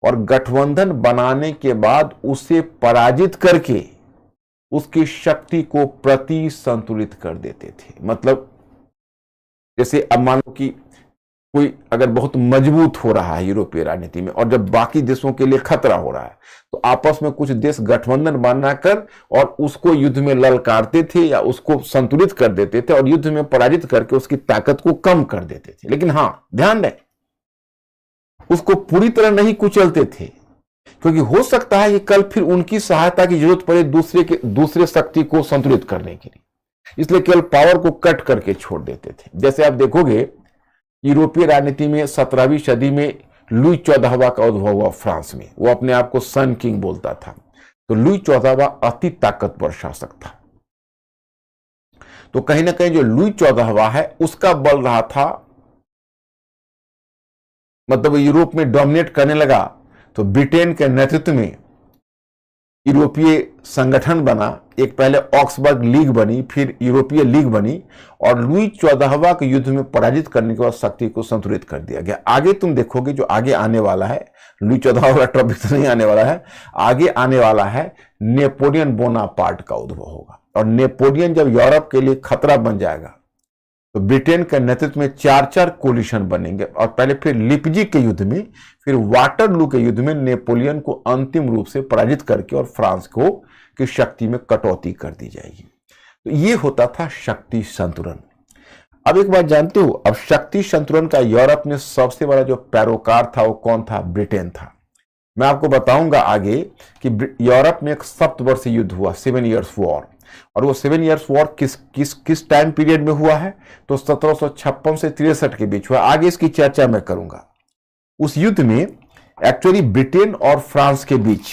Speaker 1: और गठबंधन बनाने के बाद उसे पराजित करके उसकी शक्ति को प्रति संतुलित कर देते थे। मतलब जैसे अब मान लो कि कोई अगर बहुत मजबूत हो रहा है यूरोपीय राजनीति में और जब बाकी देशों के लिए खतरा हो रहा है तो आपस में कुछ देश गठबंधन बनाकर और उसको युद्ध में ललकारते थे या उसको संतुलित कर देते थे और युद्ध में पराजित करके उसकी ताकत को कम कर देते थे। लेकिन हाँ, ध्यान दें, उसको पूरी तरह नहीं कुचलते थे, क्योंकि हो सकता है कि कल फिर उनकी सहायता की जरूरत पड़े दूसरे शक्ति को संतुलित करने के लिए, इसलिए केवल पावर को कट करके छोड़ देते थे। जैसे आप देखोगे यूरोपीय राजनीति में 17वीं सदी में लुई 14वां का उद्भव हुआ फ्रांस में। वो अपने आप को सन किंग बोलता था। तो लुई 14वां अति ताकतवर शासक था। तो कहीं ना कहीं जो लुई 14वां है उसका बल रहा था, मतलब यूरोप में डोमिनेट करने लगा। तो ब्रिटेन के नेतृत्व में यूरोपीय संगठन बना, एक पहले ऑक्सबर्ग लीग बनी, फिर यूरोपीय लीग बनी, और लुई 14वां के युद्ध में पराजित करने के बाद शक्ति को संतुलित कर दिया गया। आगे तुम देखोगे जो आगे आने वाला है, लुई 14वां ट्रॉफिक तो नहीं आने वाला है, आगे आने वाला है नेपोलियन बोनापार्ट का उद्भव होगा। और नेपोलियन जब यूरोप के लिए खतरा बन जाएगा तो ब्रिटेन के नेतृत्व में 4 कोलिशन बनेंगे, और पहले फिर लिपजिग के युद्ध में, फिर वाटरलू के युद्ध में नेपोलियन को अंतिम रूप से पराजित करके और फ्रांस को की शक्ति में कटौती कर दी जाएगी। तो ये होता था शक्ति संतुलन। अब एक बात जानते हो, अब शक्ति संतुलन का यूरोप में सबसे बड़ा जो पैरोकार था वो कौन था? ब्रिटेन था। मैं आपको बताऊंगा आगे कि यूरोप में एक सप्तवर्षीय युद्ध हुआ, 7 ईयर्स वॉर। और वो 7 ईयर्स वॉर किस टाइम पीरियड में हुआ है? तो 1756 से 63 के बीच हुआ। आगे इसकी चर्चा मैं करूंगा। उस युद्ध में एक्चुअली ब्रिटेन और फ्रांस के बीच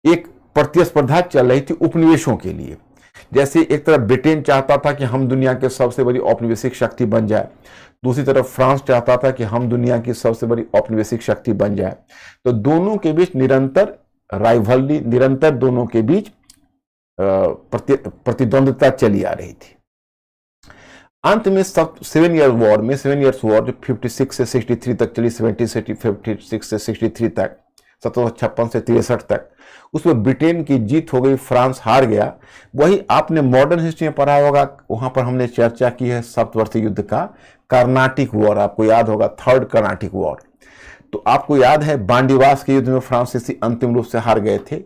Speaker 1: एक प्रतिस्पर्धा चल रही थी उपनिवेशों के लिए। जैसे एक तरफ ब्रिटेन चाहता था कि हम दुनिया के सबसे बड़ी औपनिवेशिक शक्ति बन जाए, दूसरी तरफ फ्रांस चाहता था कि हम दुनिया की सबसे बड़ी औपनिवेशिक शक्ति बन जाए। तो दोनों के बीच निरंतर राइवलरी, निरंतर दोनों के बीच प्रतिद्वंद्विता चली आ रही थी। अंत में 7 ईयर्स वॉर जो 56 से 63 तक चली, 56 से 63 तक, 1756 से 63 तक, उसमें ब्रिटेन की जीत हो गई, फ्रांस हार गया। वही आपने मॉडर्न हिस्ट्री में पढ़ा होगा, वहां पर हमने चर्चा की है सप्तवर्षीय युद्ध का, कर्नाटिक वॉर, आपको याद होगा, थर्ड कर्नाटिक वॉर। तो आपको याद है बांडीवास के युद्ध में फ्रांसीसी अंतिम रूप से हार गए थे।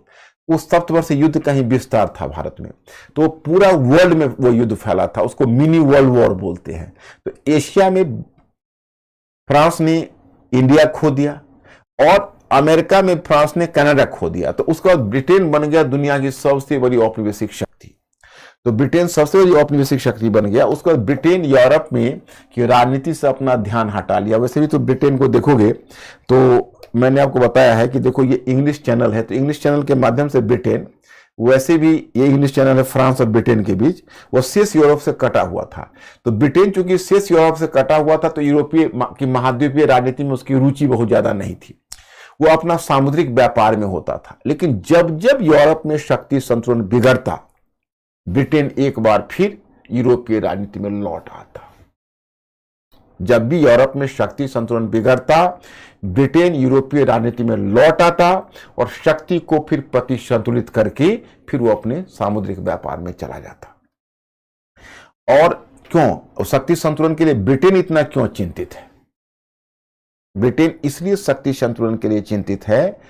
Speaker 1: उस सप्तवर्षीय युद्ध का ही विस्तार था भारत में। तो पूरा वर्ल्ड में वो युद्ध फैला था, उसको मिनी वर्ल्ड वॉर बोलते हैं। तो एशिया में फ्रांस ने इंडिया खो दिया, और अमेरिका में फ्रांस ने कनाडा खो दिया। तो उसके बाद ब्रिटेन बन गया दुनिया की सबसे बड़ी औपनिवेशिक शक्ति। तो ब्रिटेन सबसे बड़ी औपनिवेशिक शक्ति बन गया। उसके बाद ब्रिटेन यूरोप में की राजनीति से अपना ध्यान हटा लिया। वैसे भी तो ब्रिटेन को देखोगे तो मैंने आपको बताया है कि देखो ये इंग्लिश चैनल है, तो इंग्लिश चैनल के माध्यम से ब्रिटेन, वैसे भी ये इंग्लिश चैनल है फ्रांस और ब्रिटेन के बीच, वो शेष यूरोप से कटा हुआ था। तो ब्रिटेन चूंकि शेष यूरोप से कटा हुआ था, तो यूरोपीय की महाद्वीपीय राजनीति में उसकी रुचि बहुत ज्यादा नहीं थी, वो अपना सामुद्रिक व्यापार में होता था। लेकिन जब जब यूरोप में शक्ति संतुलन बिगड़ता, ब्रिटेन एक बार फिर यूरोपीय राजनीति में लौट आता। जब भी यूरोप में शक्ति संतुलन बिगड़ता, ब्रिटेन यूरोपीय राजनीति में लौट आता और शक्ति को फिर प्रतिसंतुलित करके फिर वो अपने सामुद्रिक व्यापार में चला जाता। और क्यों शक्ति संतुलन के लिए ब्रिटेन इतना क्यों चिंतित है? ब्रिटेन इसलिए शक्ति संतुलन के लिए चिंतित है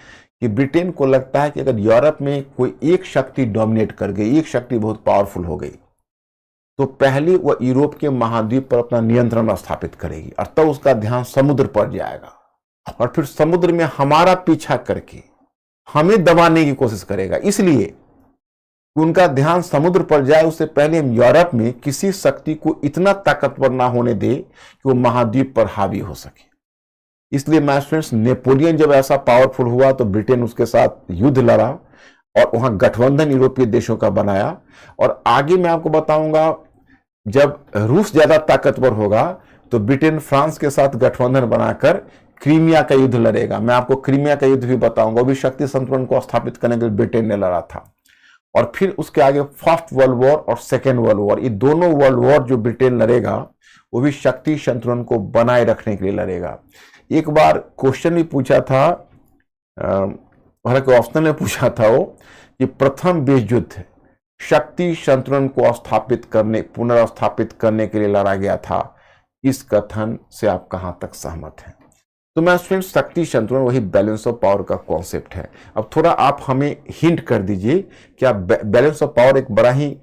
Speaker 1: कि ब्रिटेन को लगता है कि अगर यूरोप में कोई एक शक्ति डोमिनेट कर गई, एक शक्ति बहुत पावरफुल हो गई, तो पहले वह यूरोप के महाद्वीप पर अपना नियंत्रण स्थापित करेगी, और तब उसका ध्यान समुद्र पर जाएगा, और फिर समुद्र में हमारा पीछा करके हमें दबाने की कोशिश करेगा। इसलिए उनका ध्यान समुद्र पर जाए, उससे पहले हम यूरोप में किसी शक्ति को इतना ताकतवर ना होने दे कि वो महाद्वीप पर हावी हो सके। इसलिए माय फ्रेंड्स, नेपोलियन जब ऐसा पावरफुल हुआ तो ब्रिटेन उसके साथ युद्ध लड़ा और वहां गठबंधन यूरोपीय देशों का बनाया। और आगे मैं आपको बताऊंगा, जब रूस ज्यादा ताकतवर होगा तो ब्रिटेन फ्रांस के साथ गठबंधन बनाकर क्रीमिया का युद्ध लड़ेगा। मैं आपको क्रीमिया का युद्ध भी बताऊंगा, वो भी शक्ति संतुलन को स्थापित करने के लिए ब्रिटेन ने लड़ा था। और फिर उसके आगे फर्स्ट वर्ल्ड वॉर और सेकेंड वर्ल्ड वॉर, ये दोनों वर्ल्ड वॉर जो ब्रिटेन लड़ेगा वो भी शक्ति संतुलन को बनाए रखने के लिए लड़ेगा। एक बार क्वेश्चन भी पूछा था, हालांकि ऑप्शन में पूछा था वो, कि प्रथम विश्व युद्ध शक्ति संतुलन को पुनर्स्थापित करने के लिए लड़ा गया था। इस कथन से आप कहां तक सहमत हैं? तो मैं फ्रेंड्स, शक्ति संतुलन वही बैलेंस ऑफ पावर का कॉन्सेप्ट है। अब थोड़ा आप हमें हिंट कर दीजिए कि आप बैलेंस ऑफ पावर एक बड़ा ही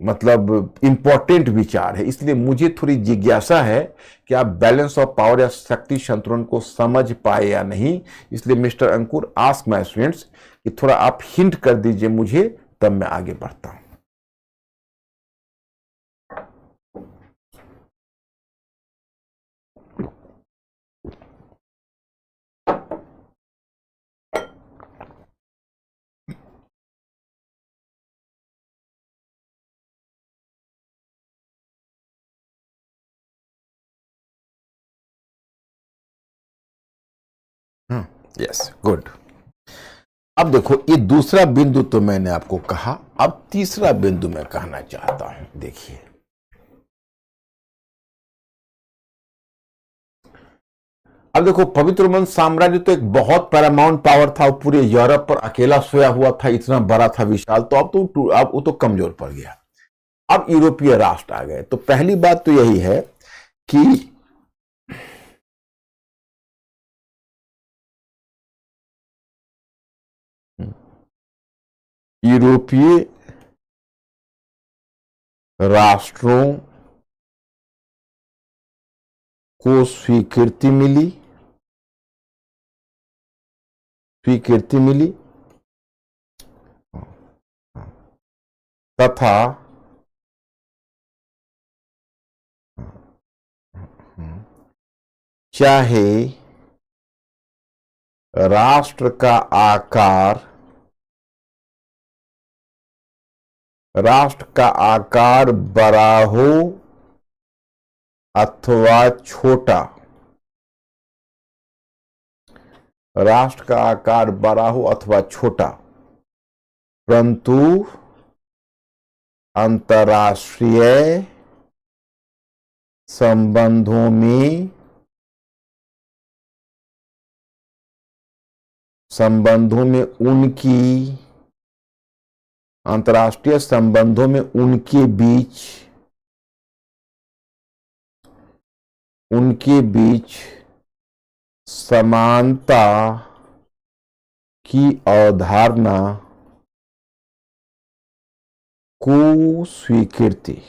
Speaker 1: मतलब इंपॉर्टेंट विचार है, इसलिए मुझे थोड़ी जिज्ञासा है कि आप बैलेंस ऑफ पावर या शक्ति संतुलन को समझ पाए या नहीं। इसलिए mister Ankur, ask my students कि थोड़ा आप हिंट कर दीजिए मुझे, तब मैं आगे बढ़ता हूं। Yes, good. अब देखो, ये दूसरा बिंदु तो मैंने आपको कहा, अब तीसरा बिंदु मैं कहना चाहता हूं। देखिए, अब देखो, पवित्र रोमन साम्राज्य तो एक बहुत पैरामाउंट पावर था, पूरे यूरोप पर अकेला सोया हुआ था, इतना बड़ा था, विशाल। तो अब वो तो कमजोर पड़ गया। अब यूरोपीय राष्ट्र आ गए। तो पहली बात तो यही है कि यूरोपीय राष्ट्रों को स्वीकृति मिली तथा चाहे राष्ट्र का आकार बड़ा हो अथवा छोटा, राष्ट्र का आकार बड़ा हो अथवा छोटा, परंतु अंतर्राष्ट्रीय संबंधों में अंतर्राष्ट्रीय संबंधों में उनके बीच समानता की अवधारणा को स्वीकृति।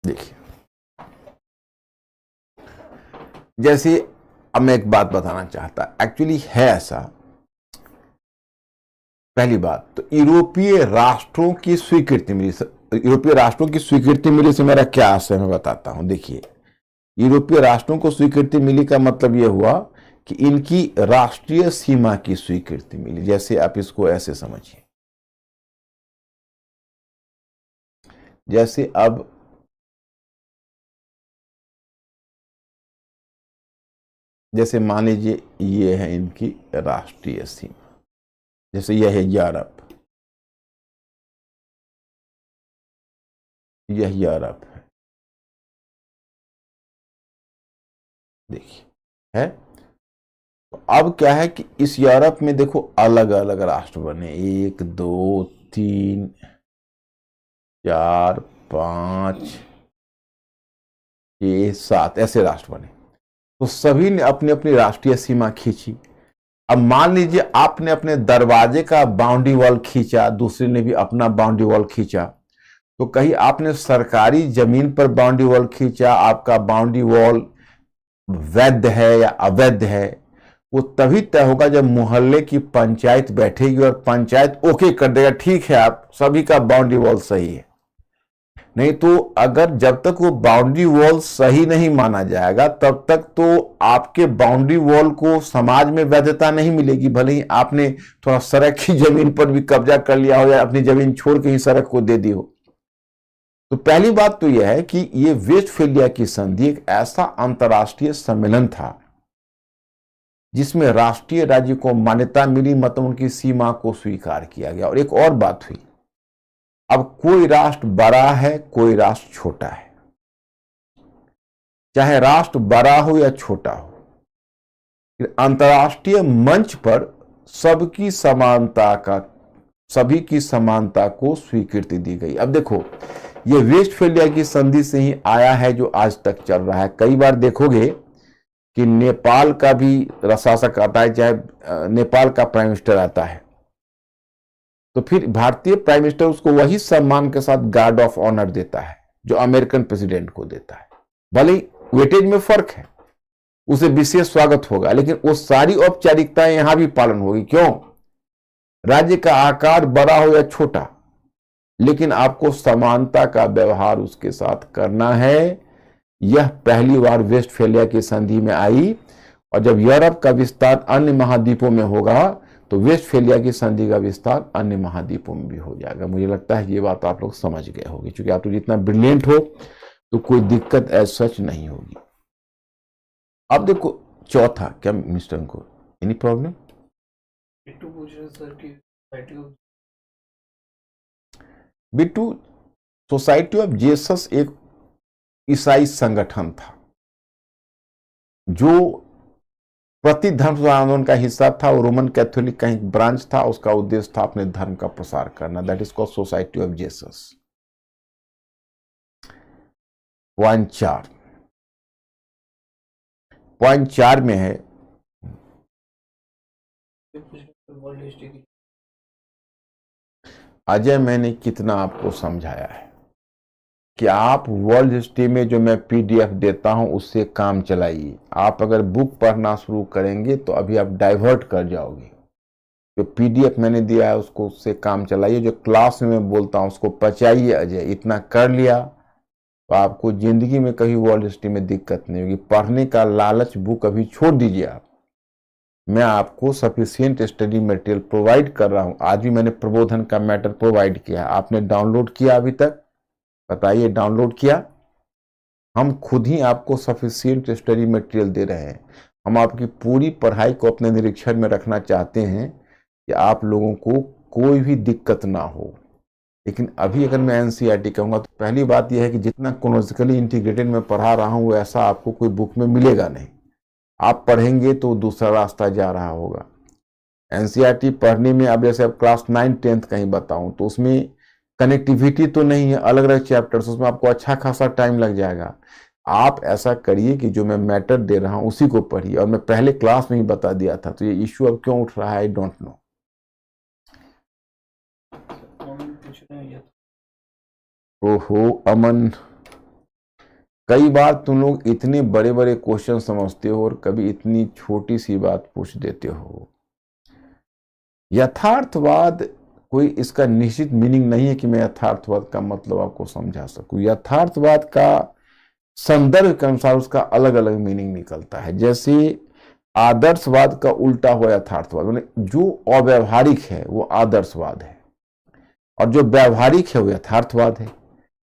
Speaker 1: देखिए, जैसे अब मैं एक बात बताना चाहता, एक्चुअली है ऐसा। पहली बात तो यूरोपीय राष्ट्रों की स्वीकृति मिली से मेरा क्या आशय मैं बताता हूं। देखिए, यूरोपीय राष्ट्रों को स्वीकृति मिली का मतलब यह हुआ कि इनकी राष्ट्रीय सीमा की स्वीकृति मिली। जैसे आप इसको ऐसे समझिए, जैसे अब मान लीजिए ये है इनकी राष्ट्रीय सीमा, जैसे यह है यूरोप, यह यूरोप है, देखिए है। तो अब क्या है कि इस यूरोप में देखो अलग अलग राष्ट्र बने, 1 2 3 4 5 6 7 ऐसे राष्ट्र बने। तो सभी ने अपनी अपनी राष्ट्रीय सीमा खींची। अब मान लीजिए आपने अपने दरवाजे का बाउंड्री वॉल खींचा, दूसरे ने भी अपना बाउंड्री वॉल खींचा। तो कहीं आपने सरकारी जमीन पर बाउंड्री वॉल खींचा, आपका बाउंड्री वॉल वैध है या अवैध है, वो तभी तय होगा जब मोहल्ले की पंचायत बैठेगी और पंचायत ओके कर देगा, ठीक है आप सभी का बाउंड्री वॉल सही है। नहीं तो अगर जब तक वो बाउंड्री वॉल सही नहीं माना जाएगा, तब तक तो आपके बाउंड्री वॉल को समाज में वैधता नहीं मिलेगी। भले ही आपने थोड़ा सड़क की जमीन पर भी कब्जा कर लिया हो या अपनी जमीन छोड़ के ही सड़क को दे दी हो। तो पहली बात तो यह है कि ये वेस्टफेलिया की संधि एक ऐसा अंतर्राष्ट्रीय सम्मेलन था जिसमें राष्ट्रीय राज्य को मान्यता मिली, मतलब उनकी सीमा को स्वीकार किया गया। और एक और बात हुई, अब कोई राष्ट्र बड़ा है, कोई राष्ट्र छोटा है, चाहे राष्ट्र बड़ा हो या छोटा हो, अंतर्राष्ट्रीय मंच पर सभी की समानता को स्वीकृति दी गई। अब देखो, ये वेस्टफेलिया की संधि से ही आया है जो आज तक चल रहा है। कई बार देखोगे कि नेपाल का भी शासक आता है, चाहे नेपाल का प्राइम मिनिस्टर आता है, तो फिर भारतीय प्राइम मिनिस्टर उसको वही सम्मान के साथ गार्ड ऑफ ऑनर देता है जो अमेरिकन प्रेसिडेंट को देता है। भले ही वेटेज में फर्क है, उसे विशेष स्वागत होगा, लेकिन वो सारी औपचारिकताएं यहां भी पालन होगी। क्यों? राज्य का आकार बड़ा हो या छोटा, लेकिन आपको समानता का व्यवहार उसके साथ करना है। यह पहली बार वेस्टफेलिया की संधि में आई, और जब यूरोप का विस्तार अन्य महाद्वीपों में होगा तो वेस्टफेलिया की संधि का विस्तार अन्य महाद्वीपों में भी हो जाएगा। मुझे लगता है ये बात आप लोग समझ गए होंगे, क्योंकि आप लोग जितना ब्रिलियंट हो तो कोई दिक्कत एज सच नहीं होगी। अब देखो चौथा, क्या mister Ankur any problem? Bittu, society of Jesus एक ईसाई संगठन था जो प्रति धर्म आंदोलन का हिस्सा था। वो रोमन कैथोलिक का एक ब्रांच था। उसका उद्देश्य था अपने धर्म का प्रसार करना। That is called society of Jesus. Point 4 में है, अजय मैंने कितना आपको समझाया है कि आप वर्ल्ड हिस्ट्री में जो मैं पीडीएफ देता हूं उससे काम चलाइए। आप अगर बुक पढ़ना शुरू करेंगे तो अभी आप डाइवर्ट कर जाओगे। जो पीडीएफ मैंने दिया है उसको, उससे काम चलाइए। जो क्लास में मैं बोलता हूं उसको पचाइए। अजय इतना कर लिया तो आपको जिंदगी में कभी वर्ल्ड हिस्ट्री में दिक्कत नहीं होगी। पढ़ने का लालच बुक अभी छोड़ दीजिए आप। मैं आपको सफिशिएंट स्टडी मटेरियल प्रोवाइड कर रहा हूं। आज भी मैंने प्रबोधन का मैटर प्रोवाइड किया। आपने डाउनलोड किया अभी तक? बताइए, डाउनलोड किया? हम खुद ही आपको सफिशिएंट स्टडी मटेरियल दे रहे हैं। हम आपकी पूरी पढ़ाई को अपने निरीक्षण में रखना चाहते हैं कि आप लोगों को कोई भी दिक्कत ना हो। लेकिन अभी अगर मैं एनसीईआरटी कहूँगा तो पहली बात यह है कि जितना क्रोनोलॉजिकली इंटीग्रेटेड मैं पढ़ा रहा हूँ वैसा आपको कोई बुक में मिलेगा नहीं। आप पढ़ेंगे तो दूसरा रास्ता जा रहा होगा। एनसीईआरटी पढ़ने में, अब जैसे अब क्लास 9 10th कहीं बताऊं तो उसमें कनेक्टिविटी तो नहीं है, अलग अलग चैप्टर्स, उसमें आपको अच्छा खासा टाइम लग जाएगा। आप ऐसा करिए कि जो मैं मैटर दे रहा हूं उसी को पढ़िए। और मैं पहले क्लास में ही बता दिया था, तो ये इश्यू अब क्यों उठ रहा है आई डोंट नो। ओहो अमन, कई बार तुम लोग इतने बड़े बड़े क्वेश्चन समझते हो और कभी इतनी छोटी सी बात पूछ देते हो। यथार्थवाद कोई इसका निश्चित मीनिंग नहीं है कि मैं यथार्थवाद का मतलब आपको समझा सकूं। यथार्थवाद का संदर्भ के अनुसार उसका अलग अलग मीनिंग निकलता है। जैसे आदर्शवाद का उल्टा हुआ यथार्थवाद, मतलब जो अव्यवहारिक है वो आदर्शवाद है और जो व्यवहारिक है वो यथार्थवाद है।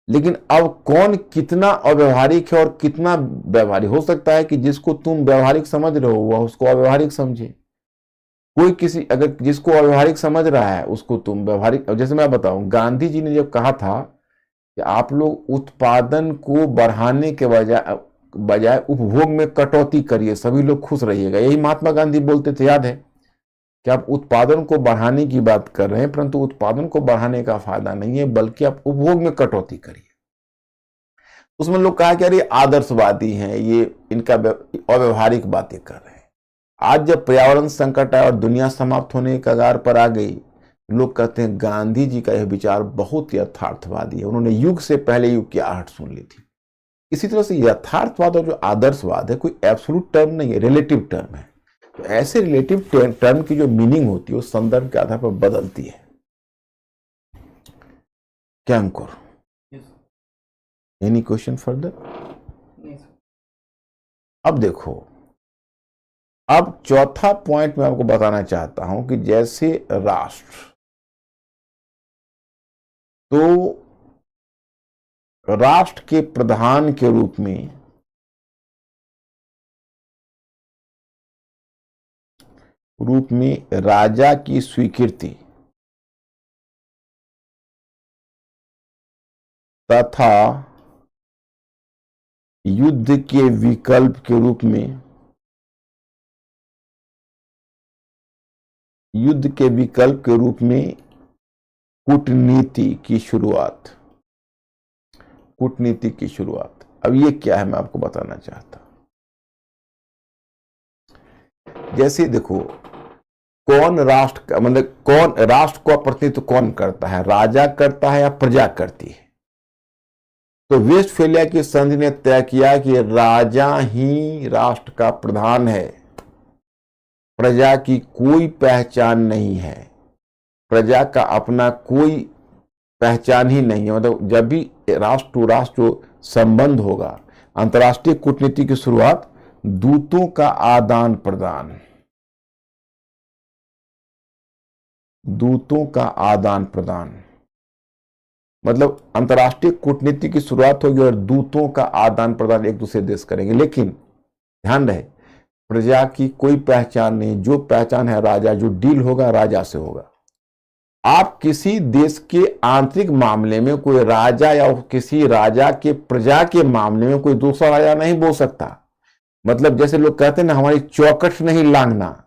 Speaker 1: लेकिन अब कौन कितना अव्यवहारिक है और कितना व्यवहारिक हो सकता है कि जिसको तुम व्यवहारिक समझ रहे हो वह उसको अव्यवहारिक समझे। कोई किसी, अगर जिसको अव्यवहारिक समझ रहा है उसको तुम व्यवहारिक। जैसे मैं बताऊं, गांधी जी ने जब कहा था कि आप लोग उत्पादन को बढ़ाने के बजाय उपभोग में कटौती करिए, सभी लोग खुश रहिएगा, यही महात्मा गांधी बोलते थे। याद है कि आप उत्पादन को बढ़ाने की बात कर रहे हैं, परंतु उत्पादन को बढ़ाने का फायदा नहीं है, बल्कि आप उपभोग में कटौती करिए। उसमें लोग कहा कि अरे आदर्शवादी हैं, ये इनका अव्यवहारिक बातें कर रहे हैं। आज जब पर्यावरण संकट आया और दुनिया समाप्त होने के कगार पर आ गई, लोग कहते हैं गांधी जी का यह विचार बहुत यथार्थवादी है, उन्होंने युग से पहले युग की आहट सुन ली थी। इसी तरह से यथार्थवाद और जो आदर्शवाद है कोई एब्सोल्यूट टर्म नहीं है, रिलेटिव टर्म है। तो ऐसे रिलेटिव टर्म की जो मीनिंग होती है वो संदर्भ के आधार पर बदलती है। क्या अंकुर, एनी क्वेश्चन फर्दर? अब देखो, अब चौथा पॉइंट मैं आपको बताना चाहता हूं कि जैसे राष्ट्र, तो राष्ट्र के प्रधान के रूप में राजा की स्वीकृति तथा युद्ध के विकल्प के रूप में कूटनीति की शुरुआत। अब ये क्या है मैं आपको बताना चाहता हूं। जैसे देखो, कौन राष्ट्र मतलब कौन राष्ट्र का प्रतिनिधित्व कौन करता है, राजा करता है या प्रजा करती है? तो वेस्टफेलिया की संधि ने तय किया कि राजा ही राष्ट्र का प्रधान है, प्रजा की कोई पहचान नहीं है, प्रजा का अपना कोई पहचान ही नहीं है। मतलब जब भी राष्ट्र टू राष्ट्र संबंध होगा, अंतर्राष्ट्रीय कूटनीति की शुरुआत दूतों का आदान प्रदान, दूतों का आदान प्रदान, मतलब अंतर्राष्ट्रीय कूटनीति की शुरुआत होगी और दूतों का आदान प्रदान एक दूसरे देश करेंगे। लेकिन ध्यान रहे, प्रजा की कोई पहचान नहीं, जो पहचान है राजा, जो डील होगा राजा से होगा। आप किसी देश के आंतरिक मामले में कोई राजा या किसी राजा के प्रजा के मामले में कोई दूसरा राजा नहीं बोल सकता। मतलब जैसे लोग कहते हैं ना, हमारी चौखट नहीं लांघना,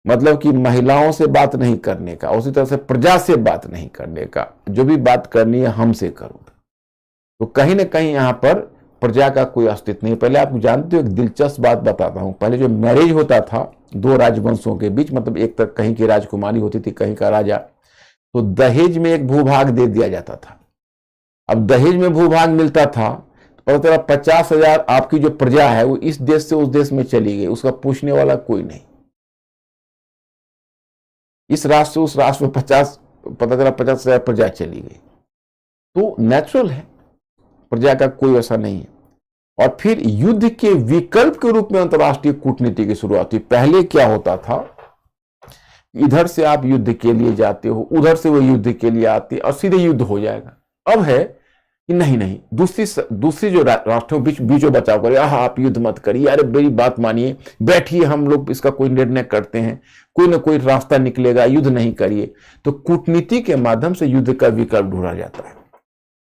Speaker 1: मतलब कि महिलाओं से बात नहीं करने का, उसी तरह से प्रजा से बात नहीं करने का, जो भी बात करनी है हमसे करो। तो कहीं ना कहीं यहां पर प्रजा का कोई अस्तित्व नहीं। पहले आप जानते हो, एक दिलचस्प बात बताता हूं, पहले जो मैरिज होता था दो राजवंशों के बीच, मतलब एक तक कहीं की राजकुमारी होती थी, कहीं का राजा, तो दहेज में एक भूभाग दे दिया जाता था। अब दहेज में भूभाग मिलता था तो पता चला 50,000 आपकी जो प्रजा है वो इस देश से उस देश में चली गई, उसका पूछने वाला कोई नहीं। इस राष्ट्र से उस राष्ट्र में पता चला 50,000 प्रजा चली गई। तो नेचुरल है, प्रजा का कोई ऐसा नहीं है। और फिर युद्ध के विकल्प के रूप में अंतर्राष्ट्रीय कूटनीति की शुरुआत हुई। पहले क्या होता था, इधर से आप युद्ध के लिए जाते हो, उधर से वो युद्ध के लिए आते और सीधे युद्ध हो जाएगा। अब है कि नहीं, दूसरी जो राष्ट्रों बीचों बचाव करे, आप युद्ध मत करिए, अरे मेरी बात मानिए, बैठिए, हम लोग इसका कोई निर्णय करते हैं, कोई ना कोई रास्ता निकलेगा, युद्ध नहीं करिए। तो कूटनीति के माध्यम से युद्ध का विकल्प ढूंढा जाता है।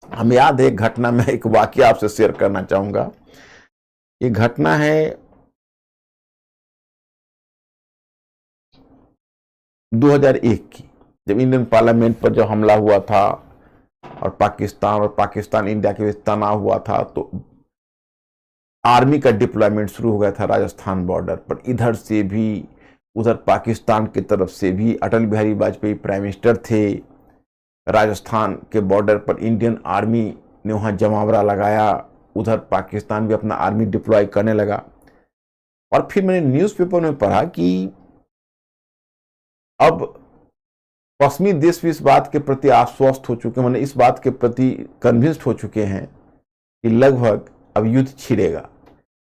Speaker 1: हमें याद है एक घटना, में एक वाकया आपसे शेयर करना चाहूंगा। ये घटना है 2001 की, जब इंडियन पार्लियामेंट पर जब हमला हुआ था और पाकिस्तान इंडिया के बीच तनाव हुआ था, तो आर्मी का डिप्लॉयमेंट शुरू हो गया था राजस्थान बॉर्डर पर। इधर से भी उधर पाकिस्तान की तरफ से भी अटल बिहारी वाजपेयी प्राइम मिनिस्टर थे। राजस्थान के बॉर्डर पर इंडियन आर्मी ने वहां जमावड़ा लगाया, उधर पाकिस्तान भी अपना आर्मी डिप्लॉय करने लगा। और फिर मैंने न्यूज़पेपर में पढ़ा कि अब पश्चिमी देश भी इस बात के प्रति आश्वस्त हो चुके, मैंने इस बात के प्रति कन्विंस्ड हो चुके हैं कि लगभग अब युद्ध छिड़ेगा।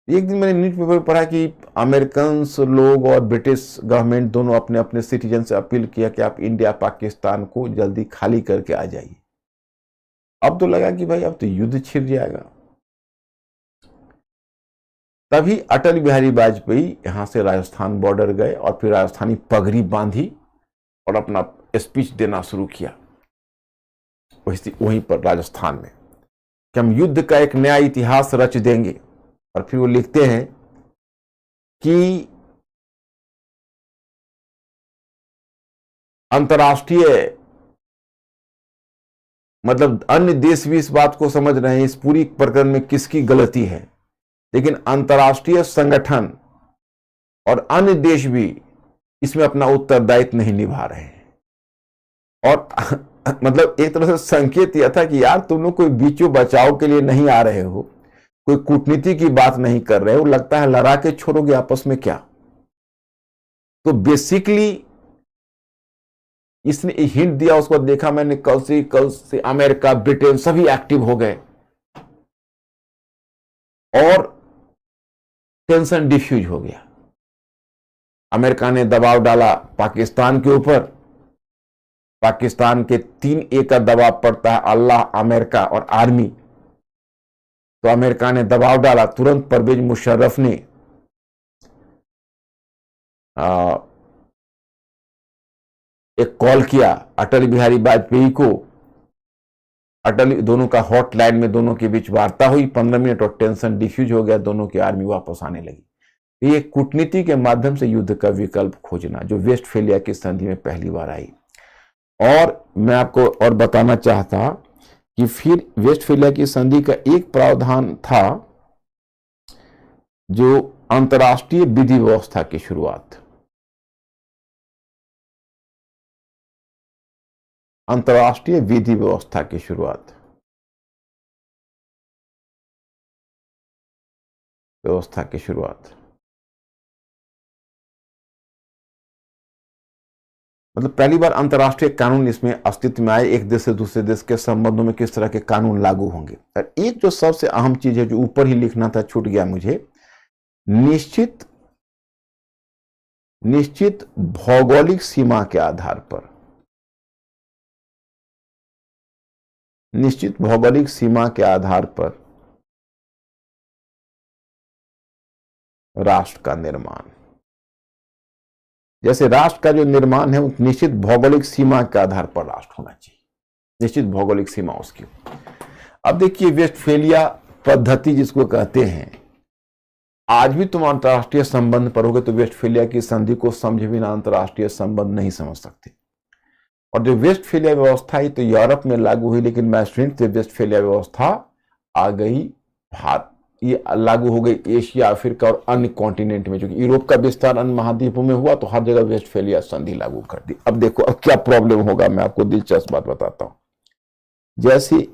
Speaker 1: एक दिन मैंने न्यूज़पेपर में पढ़ा कि अमेरिकन लोग और ब्रिटिश गवर्नमेंट दोनों अपने अपने सिटीजन से अपील किया कि आप इंडिया पाकिस्तान को जल्दी खाली करके आ जाइए। अब तो लगा कि भाई अब तो युद्ध छिड़ जाएगा। तभी अटल बिहारी वाजपेयी यहां से राजस्थान बॉर्डर गए और फिर राजस्थानी पगड़ी बांधी और अपना स्पीच देना शुरू किया वहीं पर राजस्थान में कि हम युद्ध का एक नया इतिहास रच देंगे। और फिर वो लिखते हैं कि अंतर्राष्ट्रीय, मतलब अन्य देश भी इस बात को समझ रहे हैं इस पूरी प्रकरण में किसकी गलती है, लेकिन अंतर्राष्ट्रीय संगठन और अन्य देश भी इसमें अपना उत्तरदायित्व नहीं निभा रहे हैं। और मतलब एक तरह से संकेत यह था कि यार तुम लोग कोई बीचों बचाव के लिए नहीं आ रहे हो, कोई कूटनीति की बात नहीं कर रहे हो, लगता है लड़ा के छोड़ोगे आपस में क्या। तो बेसिकली इसने हिंट दिया, उसको देखा मैंने, कल से अमेरिका ब्रिटेन सभी एक्टिव हो गए और टेंशन डिफ्यूज हो गया। अमेरिका ने दबाव डाला पाकिस्तान के ऊपर, पाकिस्तान के 3A का दबाव पड़ता है, अल्लाह, अमेरिका और आर्मी। तो अमेरिका ने दबाव डाला, तुरंत परवेज मुशर्रफ ने एक कॉल किया अटल बिहारी वाजपेयी को। दोनों का हॉटलाइन में दोनों के बीच वार्ता हुई 15 मिनट और टेंशन डिफ्यूज हो गया, दोनों की आर्मी वापस आने लगी। ये कूटनीति के माध्यम से युद्ध का विकल्प खोजना जो वेस्टफेलिया की संधि में पहली बार आई। और मैं आपको और बताना चाहता कि फिर वेस्टफेलिया की संधि का एक प्रावधान था जो अंतर्राष्ट्रीय विधि व्यवस्था की शुरुआत। अंतर्राष्ट्रीय विधि व्यवस्था की शुरुआत, व्यवस्था की शुरुआत मतलब पहली बार अंतर्राष्ट्रीय कानून इसमें अस्तित्व में आए, एक देश से दूसरे देश के संबंधों में किस तरह के कानून लागू होंगे। और एक जो सबसे अहम चीज है जो ऊपर ही लिखना था, छूट गया मुझे, निश्चित निश्चित भौगोलिक सीमा के आधार पर, निश्चित भौगोलिक सीमा के आधार पर राष्ट्र का निर्माण। जैसे राष्ट्र का जो निर्माण है वो निश्चित भौगोलिक सीमा के आधार पर राष्ट्र होना चाहिए, निश्चित भौगोलिक सीमा उसकी। अब देखिए वेस्टफेलिया पद्धति जिसको कहते हैं, आज भी तुम अंतर्राष्ट्रीय संबंध पढ़ोगे तो वेस्टफेलिया की संधि को समझे बिना अंतर्राष्ट्रीय संबंध नहीं समझ सकते। और जो वेस्टफेलिया व्यवस्था है तो यूरोप में लागू हुई, लेकिन मैस्ट्रिक्ट से वेस्टफेलिया व्यवस्था आ गई भारत, ये लागू हो गई एशिया, अफ्रीका और अन्य कॉन्टिनेंट में। क्योंकि यूरोप का विस्तार अन्य महाद्वीपों में हुआ तो हर जगह वेस्टफेलिया संधि लागू कर दी। अब देखो अब क्या प्रॉब्लम होगा, मैं आपको दिलचस्प बात बताता हूं। जैसे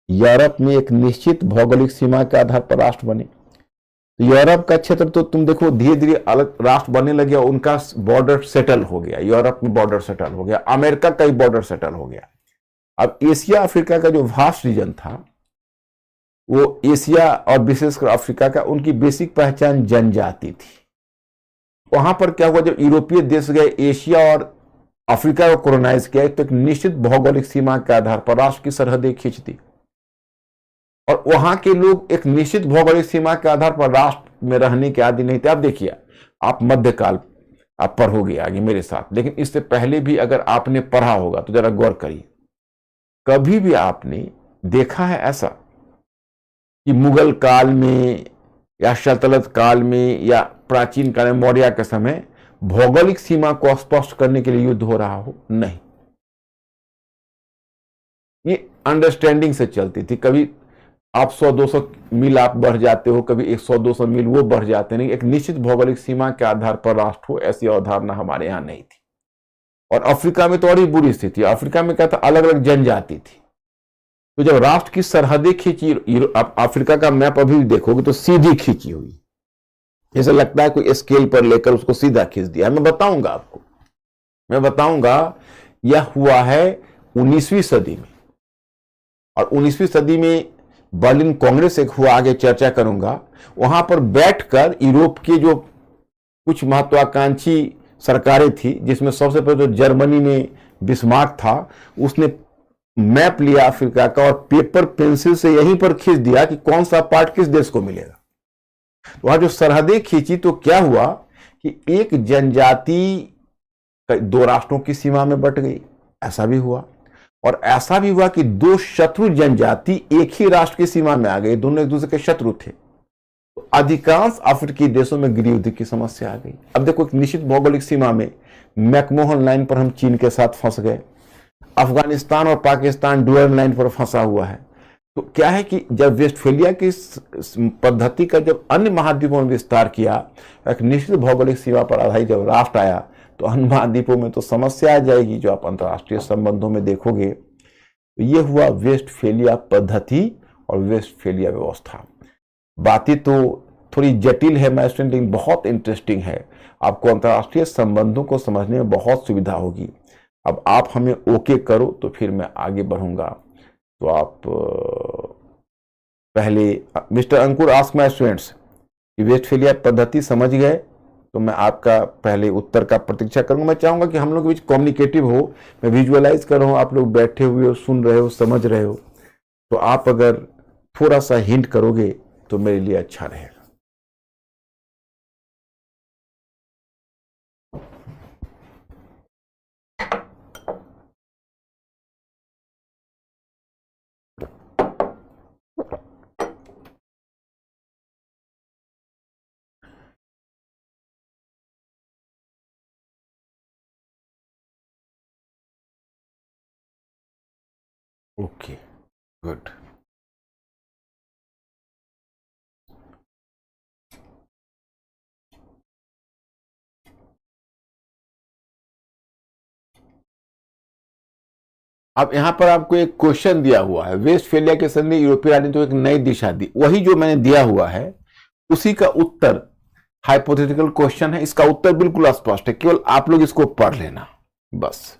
Speaker 1: यूरोप में एक निश्चित भौगोलिक सीमा के आधार पर राष्ट्र बने, तो यूरोप का क्षेत्र तो तुम देखो धीरे धीरे अलग राष्ट्र बनने लगे, उनका बॉर्डर सेटल हो गया, यूरोप में बॉर्डर सेटल हो गया, अमेरिका का ही बॉर्डर सेटल हो गया। अब एशिया अफ्रीका का जो वास्ट रीजन था, वो एशिया और विशेषकर अफ्रीका का, उनकी बेसिक पहचान जनजाति थी। वहां पर क्या हुआ, जब यूरोपीय देश गए एशिया और अफ्रीका को कोलोनाइज किया तो एक निश्चित भौगोलिक सीमा के आधार पर राष्ट्र की सरहदें खींच दी, और वहां के लोग एक निश्चित भौगोलिक सीमा के आधार पर राष्ट्र में रहने के आदि नहीं थे। अब देखिए आप मध्यकाल आप पढ़ोगे आगे मेरे साथ, लेकिन इससे पहले भी अगर आपने पढ़ा होगा तो जरा गौर करिए, कभी भी आपने देखा है ऐसा कि मुगल काल में या सल्तनत काल में या प्राचीन काल में मौर्य के समय भौगोलिक सीमा को स्पष्ट करने के लिए युद्ध हो रहा हो? नहीं, ये अंडरस्टैंडिंग से चलती थी। कभी आप 100-200 मील आप बढ़ जाते हो, कभी 100-200 मील वो बढ़ जाते नहीं, एक निश्चित भौगोलिक सीमा के आधार पर राष्ट्र हो, ऐसी अवधारणा हमारे यहां नहीं थी। और अफ्रीका में तो और ही बुरी स्थिति, अफ्रीका में क्या था, अलग अलग जनजाति थी। तो जब राष्ट्र की सरहदें खींची, आप अफ्रीका का मैप अभी भी देखोगे तो सीधी खींची हुई, जैसे लगता है कोई स्केल पर लेकर उसको सीधा खींच दिया। मैं बताऊंगा आपको, मैं बताऊंगा यह हुआ है 19वीं सदी में। और 19वीं सदी में बर्लिन कांग्रेस एक हुआ, आगे चर्चा करूंगा। वहां पर बैठकर यूरोप के जो कुछ महत्वाकांक्षी सरकारें थी, जिसमें सबसे पहले तो जर्मनी में बिस्मार्क था, उसने मैप लिया अफ्रीका का और पेपर पेंसिल से यहीं पर खींच दिया कि कौन सा पार्ट किस देश को मिलेगा। वहां जो सरहदें खींची तो क्या हुआ कि एक जनजाति दो राष्ट्रों की सीमा में बट गई, ऐसा भी हुआ। और ऐसा भी हुआ कि दो शत्रु जनजाति एक ही राष्ट्र की सीमा में आ गए, दोनों एक दूसरे के शत्रु थे। तो अधिकांश अफ्रीकी देशों में गृहयुद्ध की समस्या आ गई। अब देखो एक निश्चित भौगोलिक सीमा में मैकमोहन लाइन पर हम चीन के साथ फंस गए, अफगानिस्तान और पाकिस्तान डुअल लाइन पर फंसा हुआ है। तो क्या है कि जब वेस्टफेलिया की पद्धति का जब अन्य महाद्वीपों में विस्तार किया, एक निश्चित भौगोलिक सीमा पर आधारित जब राष्ट्र आया, तो अन्य महाद्वीपों में तो समस्या आ जाएगी, जो आप अंतर्राष्ट्रीय संबंधों में देखोगे। तो ये हुआ वेस्टफेलिया पद्धति और वेस्टफेलिया व्यवस्था। बातें तो थोड़ी जटिल है मैस्ट्रिन, लेकिन बहुत इंटरेस्टिंग है, आपको अंतर्राष्ट्रीय संबंधों को समझने में बहुत सुविधा होगी। अब आप हमें ओके करो तो फिर मैं आगे बढ़ूंगा। तो आप पहले mister Ankur ask my students कि वेस्टफेलिया पद्धति समझ गए, तो मैं आपका पहले उत्तर का प्रतीक्षा करूंगा। मैं चाहूंगा कि हम लोग के बीच कम्युनिकेटिव हो, मैं विजुअलाइज कर रहा हूं, आप लोग बैठे हुए हो, सुन रहे हो, समझ रहे हो। तो आप अगर थोड़ा सा हिंट करोगे तो मेरे लिए अच्छा रहेगा। Okay, good. अब यहां पर आपको एक क्वेश्चन दिया हुआ है, वेस्टफेलिया की संधि यूरोपीय राजनीति को एक नई दिशा दी, वही जो मैंने दिया हुआ है उसी का उत्तर हाइपोथेटिकल क्वेश्चन है। इसका उत्तर बिल्कुल स्पष्ट है, केवल आप लोग इसको पढ़ लेना, बस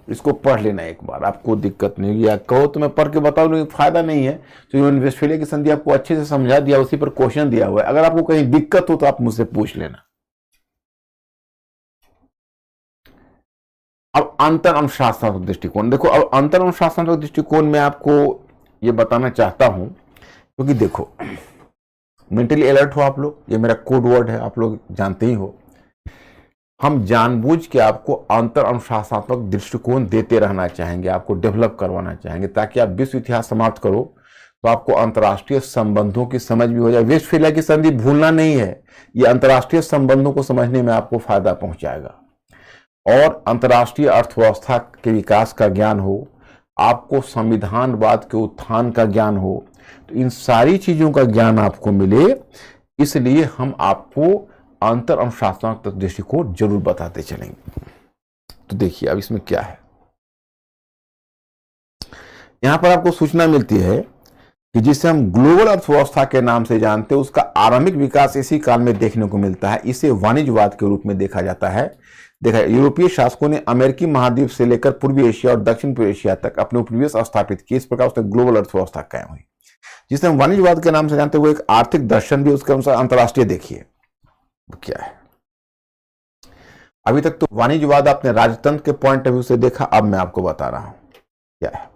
Speaker 1: इसको पढ़ लेना एक बार, आपको दिक्कत नहीं होगी। या कहो तो मैं पढ़ के बता दूं, फायदा नहीं है। तो वेस्टफेलिया की संधि आपको अच्छे से समझा दिया, उसी पर क्वेश्चन दिया हुआ है। अगर आपको कहीं दिक्कत हो तो आप मुझसे पूछ लेना। अब अंतर अनुशासनात्मक दृष्टिकोण देखो। अब अंतर अनुशासनात्मक दृष्टिकोण में आपको ये बताना चाहता हूं, क्योंकि देखो मेंटली अलर्ट हो आप लोग, ये मेरा कोड वर्ड है, आप लोग जानते ही हो। हम जानबूझ के आपको अंतर अनुशासनात्मक दृष्टिकोण देते रहना चाहेंगे, आपको डेवलप करवाना चाहेंगे, ताकि आप विश्व इतिहास समाप्त करो तो आपको अंतर्राष्ट्रीय संबंधों की समझ भी हो जाए। वेस्टफेलिया की संधि भूलना नहीं है, ये अंतर्राष्ट्रीय संबंधों को समझने में आपको फायदा पहुंचाएगा। और अंतर्राष्ट्रीय अर्थव्यवस्था के विकास का ज्ञान हो, आपको संविधानवाद के उत्थान का ज्ञान हो, तो इन सारी चीजों का ज्ञान आपको मिले, इसलिए हम आपको अंतर अनुशासनात्मक दृष्टिकोण जरूर बताते चलेंगे। तो देखिए अब इसमें क्या है, यहां पर आपको सूचना मिलती है कि जिसे हम ग्लोबल अर्थव्यवस्था के नाम से जानते हैं, उसका आरंभिक विकास इसी काल में देखने को मिलता है। इसे वाणिज्यवाद के रूप में देखा जाता है। देखा, यूरोपीय शासकों ने अमेरिकी महाद्वीप से लेकर पूर्वी एशिया और दक्षिण पूर्व एशिया तक अपने उपनिवेश स्थापित किए। इस प्रकार उसने ग्लोबल अर्थव्यवस्था कायम हुई। जिसे हम वाणिज्यवाद के नाम से जानते हैं, वो एक आर्थिक दर्शन भी, उसके अनुसार अंतर्राष्ट्रीय देखिए क्या है। अभी तक तो वाणिज्यवाद आपने राजतंत्र के पॉइंट ऑफ व्यू से देखा, अब मैं आपको बता रहा हूं क्या है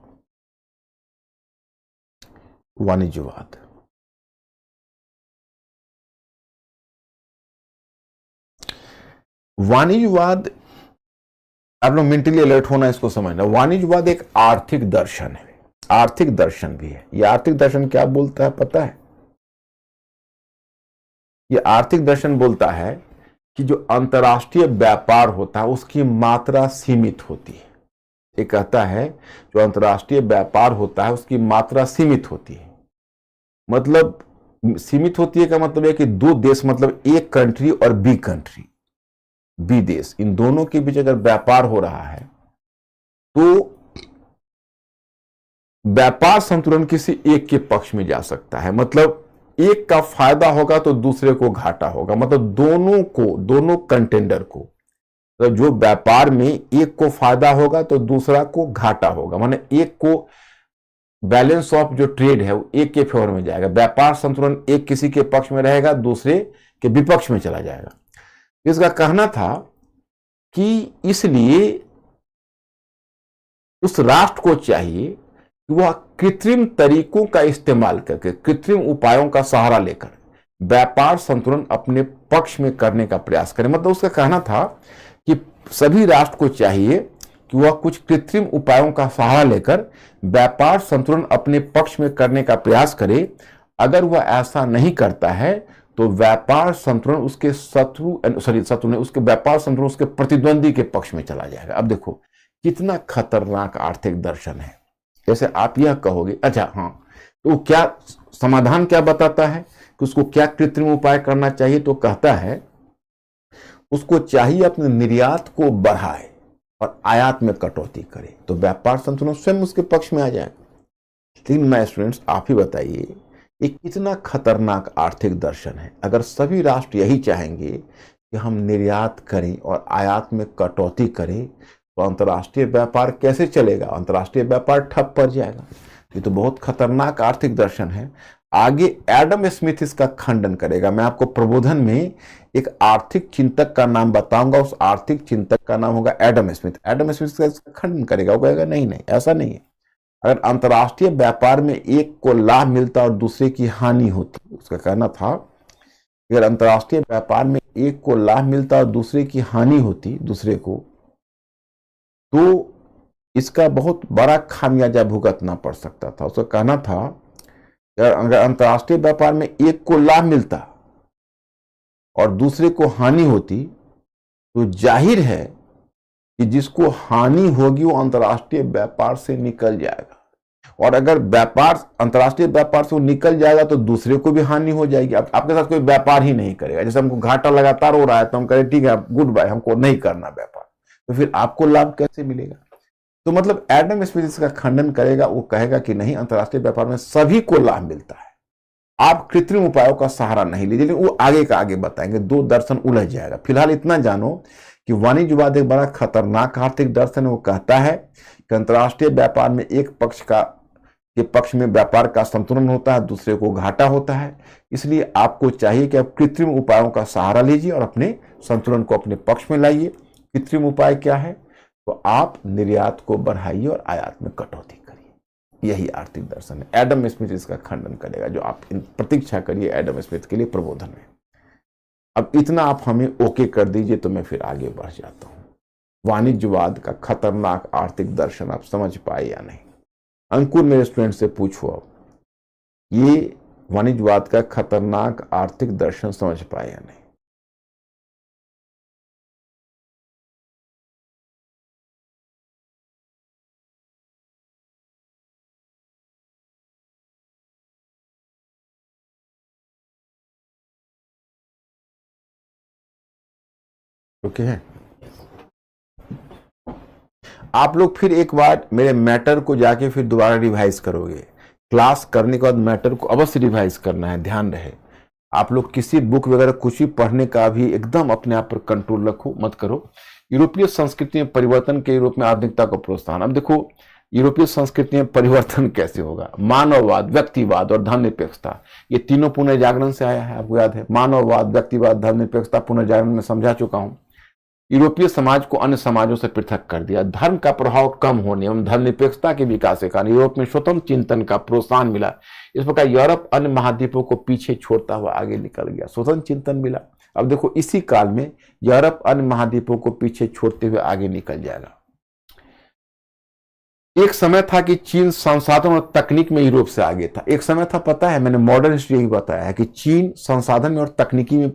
Speaker 1: वाणिज्यवाद। वाणिज्यवाद, आप लोग मेंटली अलर्ट होना, इसको समझना। वाणिज्यवाद एक आर्थिक दर्शन है, आर्थिक दर्शन भी है। यह आर्थिक दर्शन क्या बोलता है पता है? यह आर्थिक दर्शन बोलता है कि जो अंतर्राष्ट्रीय व्यापार होता है उसकी मात्रा सीमित होती है। ये कहता है जो अंतर्राष्ट्रीय व्यापार होता है उसकी मात्रा सीमित होती है। मतलब सीमित होती है का मतलब है कि दो देश, मतलब एक कंट्री और बी कंट्री, बी देश, इन दोनों के बीच अगर व्यापार हो रहा है तो व्यापार संतुलन किसी एक के पक्ष में जा सकता है। मतलब एक का फायदा होगा तो दूसरे को घाटा होगा। मतलब दोनों को, दोनों कंटेंडर को, तो जो व्यापार में एक को फायदा होगा तो दूसरा को घाटा होगा। माने एक को बैलेंस ऑफ जो ट्रेड है वो एक के फेवर में जाएगा। व्यापार संतुलन एक किसी के पक्ष में रहेगा, दूसरे के विपक्ष में चला जाएगा। इसका कहना था कि इसलिए उस राष्ट्र को चाहिए कि वह कृत्रिम तरीकों का इस्तेमाल करके, कृत्रिम उपायों का सहारा लेकर व्यापार संतुलन अपने पक्ष में करने का प्रयास करे। मतलब उसका कहना था कि सभी राष्ट्र को चाहिए कि वह कुछ कृत्रिम उपायों का सहारा लेकर व्यापार संतुलन अपने पक्ष में करने का प्रयास करे। अगर वह ऐसा नहीं करता है तो व्यापार संतुलन उसके उसके व्यापार संतुलन उसके प्रतिद्वंदी के पक्ष में चला जाएगा। अब देखो कितना खतरनाक आर्थिक दर्शन है। जैसे आप यह कहोगे, अच्छा हाँ, तो क्या समाधान क्या बताता है कि उसको क्या कृत्रिम उपाय करना चाहिए? तो कहता है उसको चाहिए अपने निर्यात को बढ़ाए और आयात में कटौती करे, तो व्यापार संतुलन स्वयं उसके पक्ष में आ जाएगा। लेकिन मैं स्टूडेंट्स आप ही बताइए, ये कितना खतरनाक आर्थिक दर्शन है। अगर सभी राष्ट्र यही चाहेंगे कि हम निर्यात करें और आयात में कटौती करें तो अंतर्राष्ट्रीय व्यापार कैसे चलेगा? अंतर्राष्ट्रीय व्यापार ठप पड़ जाएगा। ये तो बहुत खतरनाक आर्थिक दर्शन है। आगे एडम स्मिथ इसका खंडन करेगा। मैं आपको प्रबोधन में एक आर्थिक चिंतक का नाम बताऊंगा, उस आर्थिक चिंतक का नाम होगा एडम स्मिथ। एडम स्मिथ इसका खंडन करेगा, वो कहेगा नहीं नहीं ऐसा नहीं है। अगर अंतर्राष्ट्रीय व्यापार में एक को लाभ मिलता और दूसरे की हानि होती, उसका कहना था अगर अंतर्राष्ट्रीय व्यापार में एक को लाभ मिलता और दूसरे की हानि होती दूसरे को, तो इसका बहुत बड़ा खामियाजा भुगतना पड़ सकता था। उसका कहना था अगर अंतर्राष्ट्रीय व्यापार में एक को लाभ मिलता और दूसरे को हानि होती तो जाहिर है कि जिसको हानि होगी वो अंतर्राष्ट्रीय व्यापार से निकल जाएगा, और अगर व्यापार अंतर्राष्ट्रीय व्यापार से वो निकल जाएगा तो दूसरे को भी हानि हो जाएगी। अब आपके साथ कोई व्यापार ही नहीं करेगा। जैसे हमको घाटा लगातार हो रहा है तो हम कहें ठीक है गुड बाय, हमको नहीं करना व्यापार, तो फिर आपको लाभ कैसे मिलेगा? तो मतलब एडम स्मिथ इसका खंडन करेगा, वो कहेगा कि नहीं, अंतर्राष्ट्रीय व्यापार में सभी को लाभ मिलता है, आप कृत्रिम उपायों का सहारा नहीं लीजिए। लेकिन वो आगे का आगे बताएंगे, दो दर्शन उलझ जाएगा। फिलहाल इतना जानो कि वाणिज्यवाद एक बड़ा खतरनाक आर्थिक दर्शन है। वो कहता है कि अंतर्राष्ट्रीय व्यापार में एक पक्ष के पक्ष में व्यापार का संतुलन होता है, दूसरे को घाटा होता है। इसलिए आपको चाहिए कि आप कृत्रिम उपायों का सहारा लीजिए और अपने संतुलन को अपने पक्ष में लाइए। कृत्रिम उपाय क्या है? तो आप निर्यात को बढ़ाइए और आयात में कटौती करिए। यही आर्थिक दर्शन है। एडम स्मिथ इसका खंडन करेगा, जो आप प्रतीक्षा करिए एडम स्मिथ के लिए प्रबोधन में। अब इतना आप हमें ओके कर दीजिए तो मैं फिर आगे बढ़ जाता हूं। वाणिज्यवाद का खतरनाक आर्थिक दर्शन आप समझ पाए या नहीं? अंकुर मेरे स्टूडेंट से पूछो, अब ये वाणिज्यवाद का खतरनाक आर्थिक दर्शन समझ पाए या नहीं? ओके है। आप लोग फिर एक बार मेरे मैटर को जाके फिर दोबारा रिवाइज करोगे। क्लास करने के बाद मैटर को अवश्य रिवाइज करना है, ध्यान रहे। आप लोग किसी बुक वगैरह कुछ भी पढ़ने का भी एकदम अपने आप पर कंट्रोल रखो, मत करो। यूरोपीय संस्कृति में परिवर्तन के यूरोप में आधुनिकता को प्रोत्साहन। अब देखो यूरोपीय संस्कृति में परिवर्तन कैसे होगा? मानववाद, व्यक्तिवाद और धर्मनिरपेक्षता, ये तीनों पुनर्जागरण से आया है। आपको याद है, मानववाद, व्यक्तिवाद, धर्मनिरपेक्षता पुनर्जागरण में समझा चुका हूं। यूरोपीय समाज को अन्य समाजों से पृथक कर दिया। धर्म का प्रभाव कम होने एवं धर्मनिरपेक्षता के विकास के कारण यूरोप में स्वतंत्र चिंतन का प्रोत्साहन मिला। इस प्रकार यूरोप अन्य महाद्वीपों को पीछे छोड़ता हुआ आगे निकल गया, स्वतंत्र चिंतन मिला। अब देखो इसी काल में यूरोप अन्य महाद्वीपों को पीछे छोड़ते हुए आगे निकल जाएगा। एक समय था कि चीन संसाधन और तकनीक में यूरोप से आगे था। एक समय था, पता है, मैंने मॉडर्न हिस्ट्री ही बताया है कि चीन संसाधन में और तकनीकी में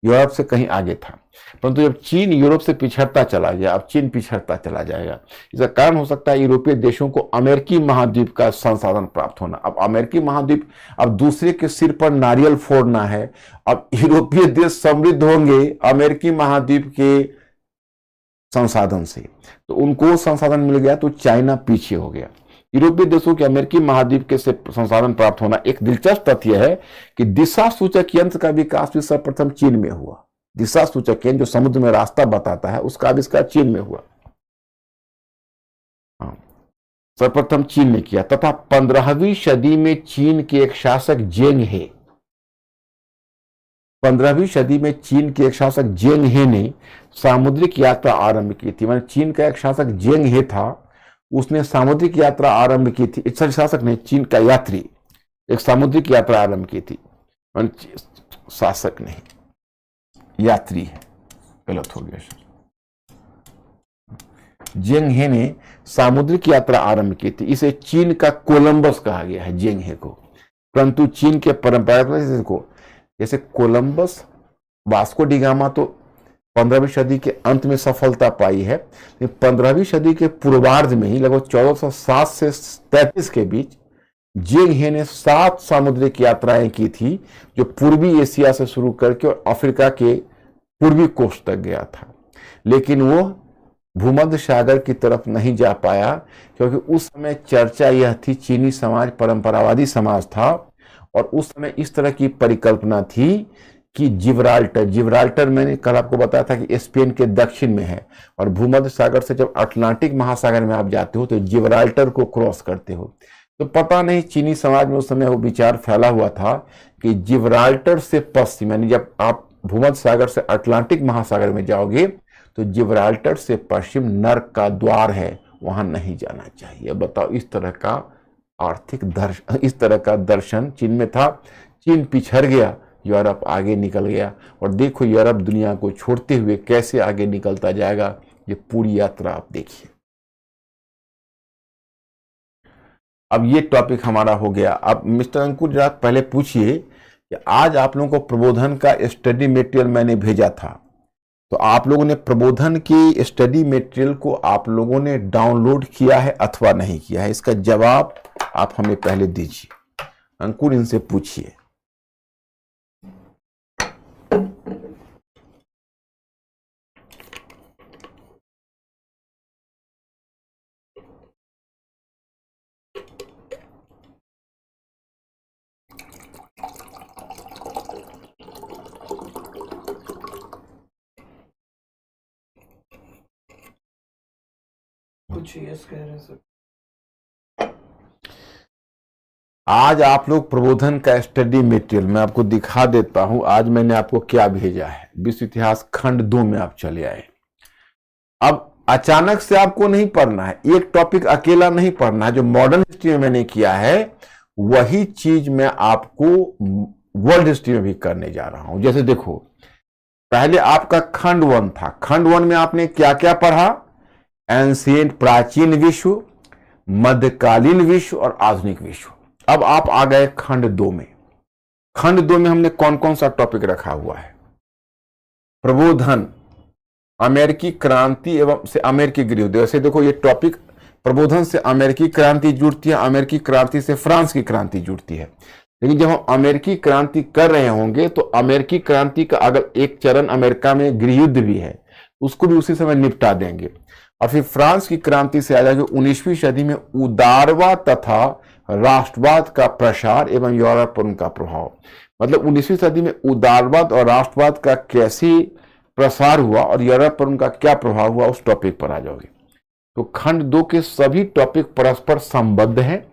Speaker 1: यूरोप से कहीं आगे था। परंतु जब चीन यूरोप से पिछड़ता चला गया, अब चीन पिछड़ता चला जाएगा। इसका कारण हो सकता है यूरोपीय देशों को अमेरिकी महाद्वीप का संसाधन प्राप्त होना। अब अमेरिकी महाद्वीप, अब दूसरे के सिर पर नारियल फोड़ना है। अब यूरोपीय देश समृद्ध होंगे अमेरिकी महाद्वीप के संसाधन से, तो उनको संसाधन मिल गया तो चाइना पीछे हो गया। यूरोपीय देशों के अमेरिकी महाद्वीप के से संसाधन प्राप्त होना। एक दिलचस्प तथ्य है कि दिशा सूचक यंत्र का विकास भी सर्वप्रथम चीन में हुआ। दिशा सूचक यंत्र जो समुद्र में रास्ता बताता है, उसका आविष्कार चीन में हुआ। सर्वप्रथम चीन ने किया। तथा 15वीं सदी में चीन के एक शासक जेंग हे, 15वीं सदी में चीन के एक शासक जेंग हे ने सामुद्रिक यात्रा आरंभ की थी। मतलब चीन का एक शासक जेंग हे था, उसने सामुद्रिक यात्रा आरंभ की थी। शासक ने, चीन का यात्री, एक सामुद्रिक यात्रा आरंभ की थी। शासक नहीं, यात्री है, गलत हो गया। जेंग हे ने सामुद्रिक यात्रा आरंभ की थी। इसे चीन का कोलंबस कहा गया है, जेंग हे को। परंतु चीन के परंपरागत को, जैसे कोलंबस, वास्को डी गामा तो 15वीं सदी के अंत में सफलता पाई है, लेकिन 15वीं सदी के पूर्वार्ध में ही लगभग 1407 से 33 के बीच जेंग हे ने 7 सामुद्रिक यात्राएं की थी, जो पूर्वी एशिया से शुरू करके और अफ्रीका के पूर्वी कोस्ट तक गया था। लेकिन वो भूमध्य सागर की तरफ नहीं जा पाया, क्योंकि उस समय चर्चा यह थी, चीनी समाज परंपरावादी समाज था, और उस समय इस तरह की परिकल्पना थी कि जिब्राल्टर मैंने कल आपको बताया था कि स्पेन के दक्षिण में है, और भूमध्य सागर से जब अटलांटिक महासागर में आप जाते हो तो जिब्राल्टर को क्रॉस करते हो। तो पता नहीं चीनी समाज में उस समय वो विचार फैला हुआ था कि जिब्राल्टर से पश्चिम, यानी जब आप भूमध्य सागर से अटलांटिक महासागर में जाओगे तो जिब्राल्टर से पश्चिम नर्क का द्वार है, वहां नहीं जाना चाहिए। बताओ, इस तरह का आर्थिक दर्शन, इस तरह का दर्शन चीन में था। चीन पिछड़ गया, यूरोप आगे निकल गया, और देखो यूरोप दुनिया को छोड़ते हुए कैसे आगे निकलता जाएगा, ये पूरी यात्रा आप देखिए। अब ये टॉपिक हमारा हो गया। अब मिस्टर अंकुर जरा पहले पूछिए कि आज आप लोगों को प्रबोधन का स्टडी मटेरियल मैंने भेजा था, तो आप लोगों ने प्रबोधन की स्टडी मटेरियल को आप लोगों ने डाउनलोड किया है अथवा नहीं किया है? इसका जवाब आप हमें पहले दीजिए। अंकुर, इनसे पूछिए।
Speaker 2: कुछ यस कह रहे हैं सर।
Speaker 1: आज आप लोग प्रबोधन का स्टडी मटेरियल मैं आपको दिखा देता हूं। आज मैंने आपको क्या भेजा है। विश्व इतिहास खंड 2 में आप चले आए। अब अचानक से आपको नहीं पढ़ना है, एक टॉपिक अकेला नहीं पढ़ना है। जो मॉडर्न हिस्ट्री में मैंने किया है वही चीज मैं आपको वर्ल्ड हिस्ट्री में भी करने जा रहा हूं। जैसे देखो, पहले आपका खंड 1 था। खंड 1 में आपने क्या क्या पढ़ा? एंशिएंट प्राचीन विश्व, मध्यकालीन विश्व और आधुनिक विश्व। अब आप आ गए खंड 2 में। खंड 2 में हमने कौन कौन सा टॉपिक रखा हुआ है? प्रबोधन, अमेरिकी क्रांति एवं से अमेरिकी गृहयुद्ध। वैसे देखो, ये टॉपिक प्रबोधन से अमेरिकी क्रांति जुड़ती है, अमेरिकी क्रांति से फ्रांस की क्रांति जुड़ती है। लेकिन जब हम अमेरिकी क्रांति कर रहे होंगे तो अमेरिकी क्रांति का अगर एक चरण अमेरिका में गृहयुद्ध भी है, उसको भी उसी समय निपटा देंगे। और फिर फ्रांस की क्रांति से आ जाएगी 19वीं सदी में उदारवाद तथा राष्ट्रवाद का प्रसार एवं यूरोप पर उनका प्रभाव। मतलब 19वीं सदी में उदारवाद और राष्ट्रवाद का कैसे प्रसार हुआ और यूरोप पर उनका क्या प्रभाव हुआ, उस टॉपिक पर आ जाओगे। तो खंड 2 के सभी टॉपिक परस्पर संबद्ध हैं।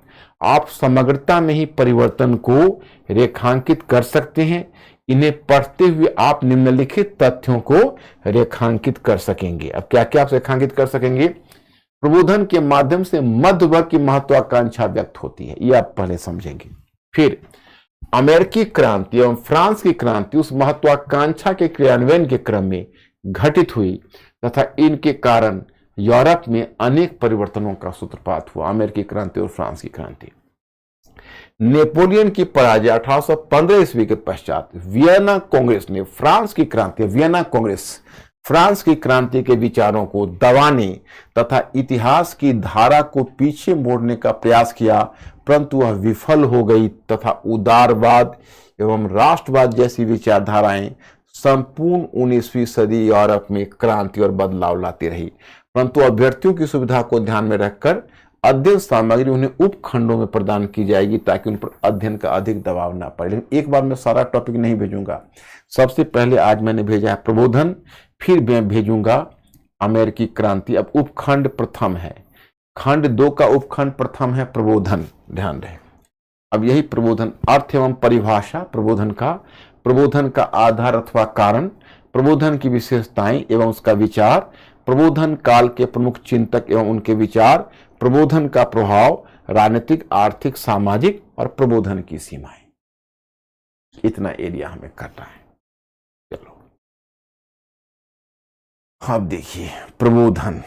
Speaker 1: आप समग्रता में ही परिवर्तन को रेखांकित कर सकते हैं। इन्हें पढ़ते हुए आप निम्नलिखित तथ्यों को रेखांकित कर सकेंगे। अब क्या क्या आप रेखांकित कर सकेंगे? प्रबोधन के माध्यम से मध्य वर्ग की महत्वाकांक्षा व्यक्त होती है, यह आप पहले समझेंगे। फिर अमेरिकी क्रांति एवं फ्रांस की क्रांति उस महत्वाकांक्षा के क्रियान्वयन के क्रम में घटित हुई तथा इनके कारण यूरोप में अनेक परिवर्तनों का सूत्रपात हुआ। अमेरिकी क्रांति और फ्रांस की क्रांति। नेपोलियन की पराजय 1815 ईस्वी के पश्चात वियना कांग्रेस ने फ्रांस की क्रांति, वियना कांग्रेस फ्रांस की क्रांति के विचारों को दबाने तथा इतिहास की धारा को पीछे मोड़ने का प्रयास किया, परंतु वह विफल हो गई तथा उदारवाद एवं राष्ट्रवाद जैसी विचारधाराएं संपूर्ण 19वीं सदी यूरोप में क्रांति और बदलाव लाती रही। परंतु अभ्यर्थियों की सुविधा को ध्यान में रखकर अध्ययन सामग्री उन्हें उपखंडों में प्रदान की जाएगी ताकि उन पर अध्ययन का अधिक दबाव ना पड़े। लेकिन एक बार मैं सारा टॉपिक नहीं भेजूंगा। सबसे पहले आज मैंने भेजा है प्रबोधन, फिर मैं भेजूंगा अमेरिकी क्रांति। अब उपखंड प्रथम है, खंड 2 का उपखंड प्रथम है प्रबोधन, ध्यान रहे। अब यही प्रबोधन अर्थ एवं परिभाषा, प्रबोधन का आधार अथवा कारण, प्रबोधन की विशेषताएं एवं उसका विचार, प्रबोधन काल के प्रमुख चिंतक एवं उनके विचार, प्रबोधन का प्रभाव राजनीतिक, आर्थिक, सामाजिक और प्रबोधन की सीमाएं। इतना एरिया हमें करना है। चलो अब देखिए प्रबोधन।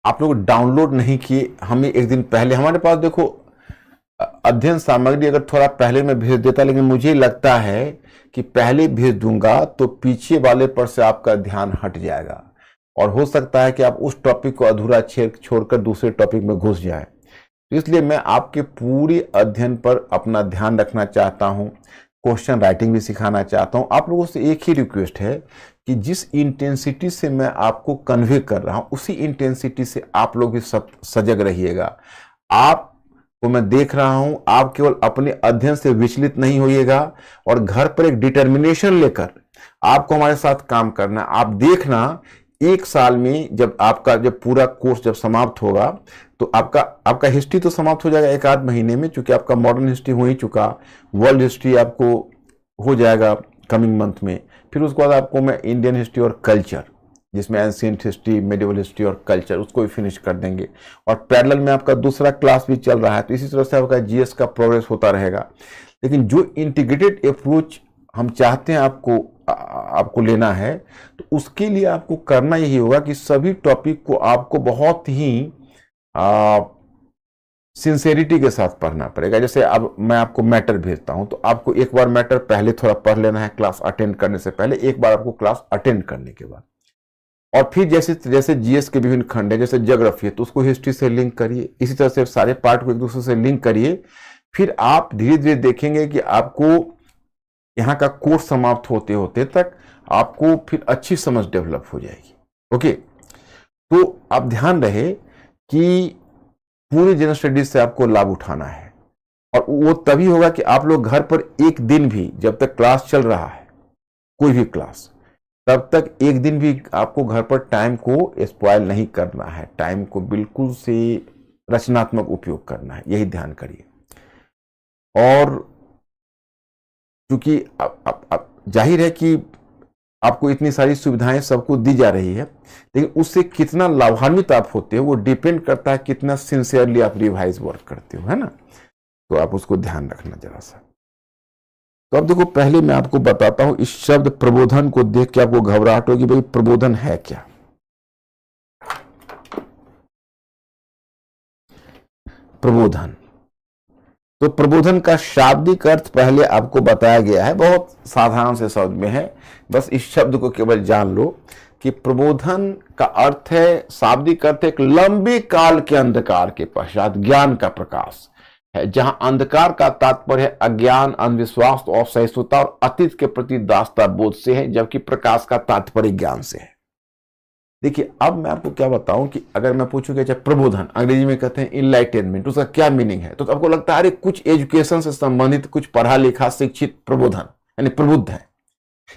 Speaker 1: आप लोग डाउनलोड नहीं किए, हमें एक दिन पहले हमारे पास देखो अध्ययन सामग्री अगर थोड़ा पहले मैं भेज देता, लेकिन मुझे लगता है कि पहले भेज दूंगा तो पीछे वाले पर से आपका ध्यान हट जाएगा और हो सकता है कि आप उस टॉपिक को अधूरा छोड़कर दूसरे टॉपिक में घुस जाए। तो इसलिए मैं आपके पूरे अध्ययन पर अपना ध्यान रखना चाहता हूं, क्वेश्चन राइटिंग भी सिखाना चाहता हूं। आप लोगों से एक ही रिक्वेस्ट है कि जिस इंटेंसिटी से मैं आपको कन्वे कर रहा हूं उसी इंटेंसिटी से आप लोग भी सजग रहिएगा। आप को मैं देख रहा हूं, आप केवल अपने अध्ययन से विचलित नहीं होइएगा और घर पर एक डिटर्मिनेशन लेकर आपको हमारे साथ काम करना। आप देखना एक साल में जब पूरा कोर्स जब समाप्त होगा तो आपका हिस्ट्री तो समाप्त हो जाएगा एक आध महीने में, क्योंकि आपका मॉडर्न हिस्ट्री हो ही चुका, वर्ल्ड हिस्ट्री आपको हो जाएगा कमिंग मंथ में। फिर उसके बाद आपको मैं इंडियन हिस्ट्री और कल्चर, जिसमें एंशिएंट हिस्ट्री, मेडिवल हिस्ट्री और कल्चर, उसको भी फिनिश कर देंगे। और पैरेलल में आपका दूसरा क्लास भी चल रहा है, तो इसी तरह से आपका जीएस का प्रोग्रेस होता रहेगा। लेकिन जो इंटीग्रेटेड अप्रोच हम चाहते हैं आपको लेना है, तो उसके लिए आपको करना यही होगा कि सभी टॉपिक को आपको बहुत ही सिंसेरिटी के साथ पढ़ना पड़ेगा। जैसे अब मैं आपको मैटर भेजता हूं तो आपको एक बार मैटर पहले थोड़ा पढ़ लेना है, क्लास अटेंड करने से पहले, एक बार आपको क्लास अटेंड करने के बाद। और फिर जैसे जीएस के विभिन्न खंड है, जैसे ज्योग्राफी है तो उसको हिस्ट्री से लिंक करिए, इसी तरह से सारे पार्ट को एक दूसरे से लिंक करिए। फिर आप धीरे धीरे देखेंगे कि आपको यहाँ का कोर्स समाप्त होते होते तक आपको फिर अच्छी समझ डेवलप हो जाएगी। ओके, तो आप ध्यान रहे कि पूरी जनरल स्टडीज से आपको लाभ उठाना है। और वो तभी होगा कि आप लोग घर पर एक दिन भी, जब तक क्लास चल रहा है कोई भी क्लास, तब तक एक दिन भी आपको घर पर टाइम को स्पॉइल नहीं करना है। टाइम को बिल्कुल से रचनात्मक उपयोग करना है, यही ध्यान करिए। और क्योंकि जाहिर है कि आपको इतनी सारी सुविधाएं सबको दी जा रही है, लेकिन उससे कितना लाभान्वित आप होते हो वो डिपेंड करता है कितना सिंसियरली आप रिवाइज वर्क करते हो, है ना। तो आप उसको ध्यान रखना जरा सा। तो अब देखो, पहले मैं आपको बताता हूं, इस शब्द प्रबोधन को देख के आपको घबराहट होगी, भाई प्रबोधन है क्या। प्रबोधन, तो प्रबोधन का शाब्दिक अर्थ पहले आपको बताया गया है, बहुत साधारण से शब्द में है, बस इस शब्द को केवल जान लो कि प्रबोधन का अर्थ है, शाब्दिक अर्थ एक लंबे काल के अंधकार के पश्चात ज्ञान का प्रकाश है, जहां अंधकार का तात्पर्य है अज्ञान, अंधविश्वास और असहिष्णुता और अतीत के प्रति दासता बोध से है, जबकि प्रकाश का तात्पर्य ज्ञान से है। देखिए, अब मैं आपको क्या बताऊं कि अगर मैं पूछूं कि अच्छा प्रबोधन, अंग्रेजी में कहते हैं इनलाइटेनमेंट, उसका क्या मीनिंग है, तो आपको लगता है अरे कुछ एजुकेशन से संबंधित, कुछ पढ़ा लिखा शिक्षित प्रबोधन यानी प्रबुद्ध है।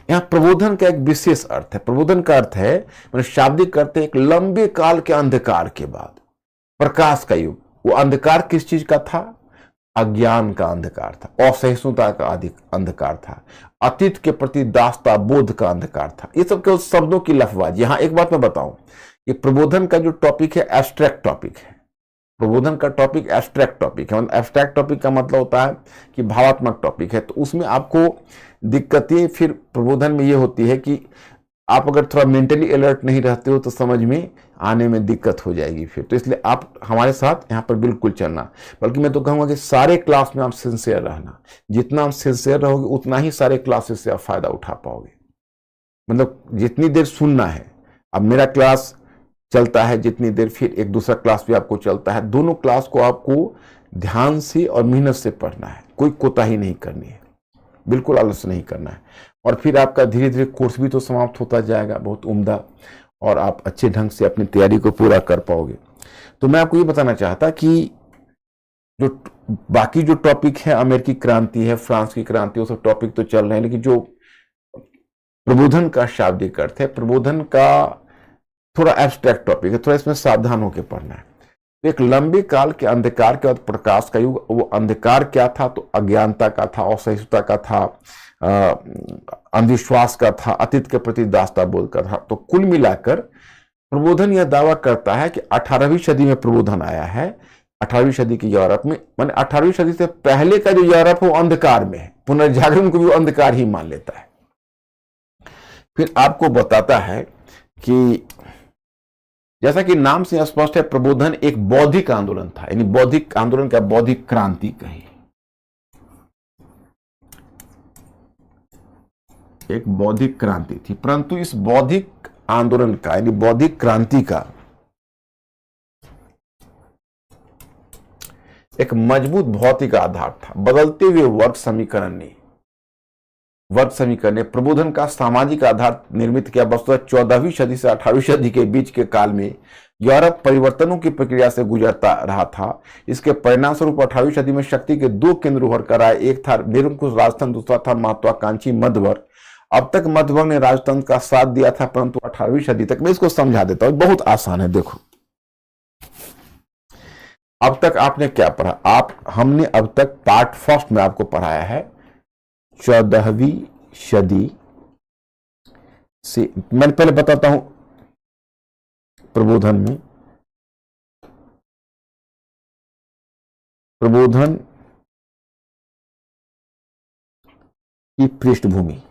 Speaker 1: यहाँ प्रबोधन का एक विशेष अर्थ है। प्रबोधन का अर्थ है, मैंने शाब्दिक अर्थ है, एक लंबे काल के अंधकार के बाद प्रकाश का युग। वो अंधकार किस चीज का था? अज्ञान का अंधकार था, असहिष्णुता का अंधकार था, अतीत के प्रति दासता बोध का अंधकार था। ये सब केवल शब्दों की लफवाजी। यहां एक बात मैं बताऊं कि प्रबोधन का जो टॉपिक है एब्स्ट्रैक्ट टॉपिक है। प्रबोधन का टॉपिक एब्स्ट्रैक्ट टॉपिक है। मतलब एब्स्ट्रैक्ट टॉपिक का मतलब होता है कि भावात्मक टॉपिक है, तो उसमें आपको दिक्कतें फिर प्रबोधन में ये होती है कि आप अगर थोड़ा मेंटली अलर्ट नहीं रहते हो तो समझ में आने में दिक्कत हो जाएगी फिर। तो इसलिए आप हमारे साथ यहाँ पर बिल्कुल चलना, बल्कि मैं तो कहूँगा कि सारे क्लास में आप सिंसियर रहना। जितना आप सिंसियर रहोगे उतना ही सारे क्लासेस से आप फायदा उठा पाओगे। मतलब जितनी देर सुनना है, अब मेरा क्लास चलता है जितनी देर, फिर एक दूसरा क्लास भी आपको चलता है, दोनों क्लास को आपको ध्यान से और मेहनत से पढ़ना है, कोई कोताही नहीं करनी है, बिल्कुल आलस्य नहीं करना है। और फिर आपका धीरे धीरे कोर्स भी तो समाप्त होता जाएगा, बहुत उम्दा, और आप अच्छे ढंग से अपनी तैयारी को पूरा कर पाओगे। तो मैं आपको ये बताना चाहता कि जो बाकी जो टॉपिक है, अमेरिकी क्रांति है, फ्रांस की क्रांति, वो सब टॉपिक तो चल रहे हैं, लेकिन जो प्रबोधन का शाब्दिक अर्थ है, प्रबोधन का थोड़ा एब्स्ट्रैक्ट टॉपिक है, थोड़ा इसमें सावधान होकर पढ़ना है। तो एक लंबे काल के अंधकार के बाद प्रकाश का युग। वो अंधकार क्या था? तो अज्ञानता का था, असहिष्णुता का था, अंधविश्वास का था, अतीत के प्रति दासता बोध का था। तो कुल मिलाकर प्रबोधन यह दावा करता है कि 18वीं सदी में प्रबोधन आया है, 18वीं सदी की यूरोप में। माने 18वीं सदी से पहले का जो यूरोप है वो अंधकार में है, पुनर्जागरण को भी वो अंधकार ही मान लेता है। फिर आपको बताता है कि जैसा कि नाम से स्पष्ट है, प्रबोधन एक बौद्धिक आंदोलन था, यानी बौद्धिक आंदोलन का बौद्धिक क्रांति कही, एक बौद्धिक क्रांति थी। परंतु इस बौद्धिक आंदोलन का यानी बौद्धिक क्रांति का एक मजबूत भौतिक आधार था। बदलते हुए वर्ग समीकरण ने प्रबोधन का सामाजिक आधार निर्मित किया। वस्तुतः 14वीं सदी से 18वीं सदी के बीच के काल में यूरोप परिवर्तनों की प्रक्रिया से गुजरता रहा था। इसके परिणाम स्वरूप 18वीं सदी में शक्ति के दो केंद्र उभर कर आए। एक था निरंकुश राजतंत्र, दूसरा था महत्वाकांक्षी मध्यवर्ग। अब तक मध्यवर्ग ने राजतंत्र का साथ दिया था, परंतु 18वीं सदी तक, मैं इसको समझा देता हूं, बहुत आसान है। देखो, अब तक आपने क्या पढ़ा? हमने अब तक पार्ट फर्स्ट में आपको पढ़ाया है 14वीं सदी से। मैं पहले बताता हूं प्रबोधन की पृष्ठभूमि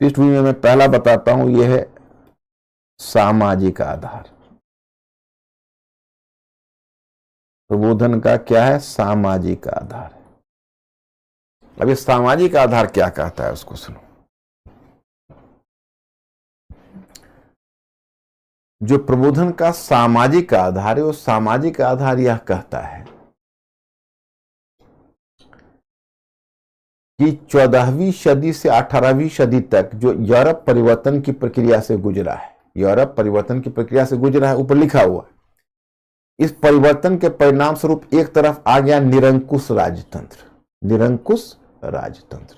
Speaker 1: में मैं पहला बताता हूं, यह है सामाजिक आधार। प्रबोधन का क्या है? सामाजिक आधार। अब ये सामाजिक आधार क्या कहता है उसको सुनो। जो प्रबोधन का सामाजिक आधार है, वो सामाजिक आधार यह कहता है कि 14वीं सदी से 18वीं सदी तक जो यूरोप परिवर्तन की प्रक्रिया से गुजरा है, यूरोप परिवर्तन की प्रक्रिया से गुजरा है, ऊपर लिखा हुआ है, इस परिवर्तन के परिणाम स्वरूप एक तरफ आ गया निरंकुश राजतंत्र, निरंकुश राजतंत्र,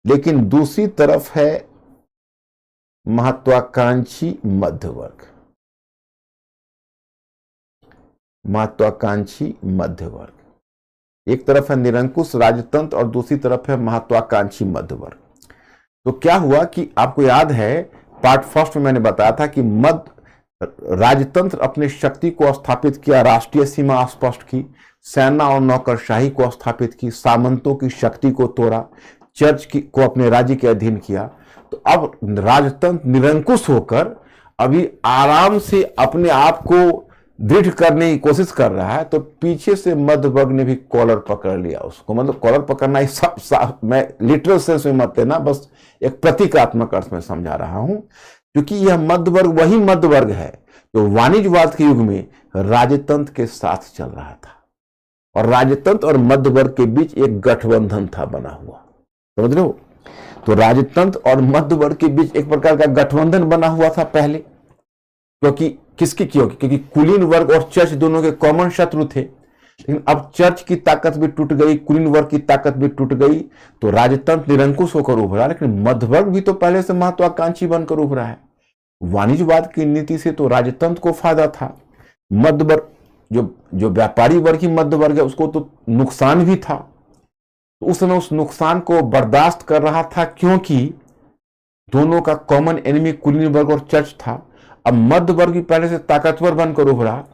Speaker 1: लेकिन दूसरी तरफ है महत्वाकांक्षी मध्य वर्ग, महत्वाकांक्षी मध्य वर्ग। एक तरफ है निरंकुश राजतंत्र और दूसरी तरफ है महत्वाकांक्षी मध्य वर्ग। तो क्या हुआ कि आपको याद है पार्ट फर्स्ट में मैंने बताया था कि मध्य राजतंत्र अपने शक्ति को स्थापित किया, राष्ट्रीय सीमा स्पष्ट की, सेना और नौकरशाही को स्थापित की, सामंतों की शक्ति को तोड़ा, चर्च को अपने राज्य के अधीन किया। तो अब राजतंत्र निरंकुश होकर अभी आराम से अपने आप को दृढ़ करने की कोशिश कर रहा है। तो पीछे से मध्य वर्ग ने भी कॉलर पकड़ लिया उसको, मतलब कॉलर पकड़ना ही सब मैं लिटरल सेंस में मत लेना, बस एक प्रतीकात्मक अर्थ में समझा रहा हूं, क्योंकि यह मध्य वर्ग वही मध्य वर्ग है जो वाणिज्यवाद के युग में राजतंत्र के साथ चल रहा था, और राजतंत्र और मध्य वर्ग के बीच एक गठबंधन था बना हुआ, समझ रहे हो। तो राजतंत्र और मध्य वर्ग के बीच एक प्रकार का गठबंधन बना हुआ था पहले, क्योंकि किसकी क्योंकि कुलीन वर्ग और चर्च दोनों के कॉमन शत्रु थे। लेकिन अब चर्च की ताकत भी टूट गई, कुलीन वर्ग की ताकत भी टूट गई, तो राजतंत्र निरंकुश होकर उभरा, लेकिन मध्य वर्ग भी तो पहले से महत्वाकांक्षी बनकर उभरा है। वाणिज्यवाद की नीति से तो राजतंत्र को फायदा था, मध्य वर्ग जो व्यापारी वर्ग ही मध्य वर्ग है उसको तो नुकसान भी था। तो उस समय उस नुकसान को बर्दाश्त कर रहा था, क्योंकि दोनों का कॉमन एनिमी कुलीन वर्ग और चर्च था। अब मध्य वर्ग भी पहले से ताकतवर बनकर उभरा,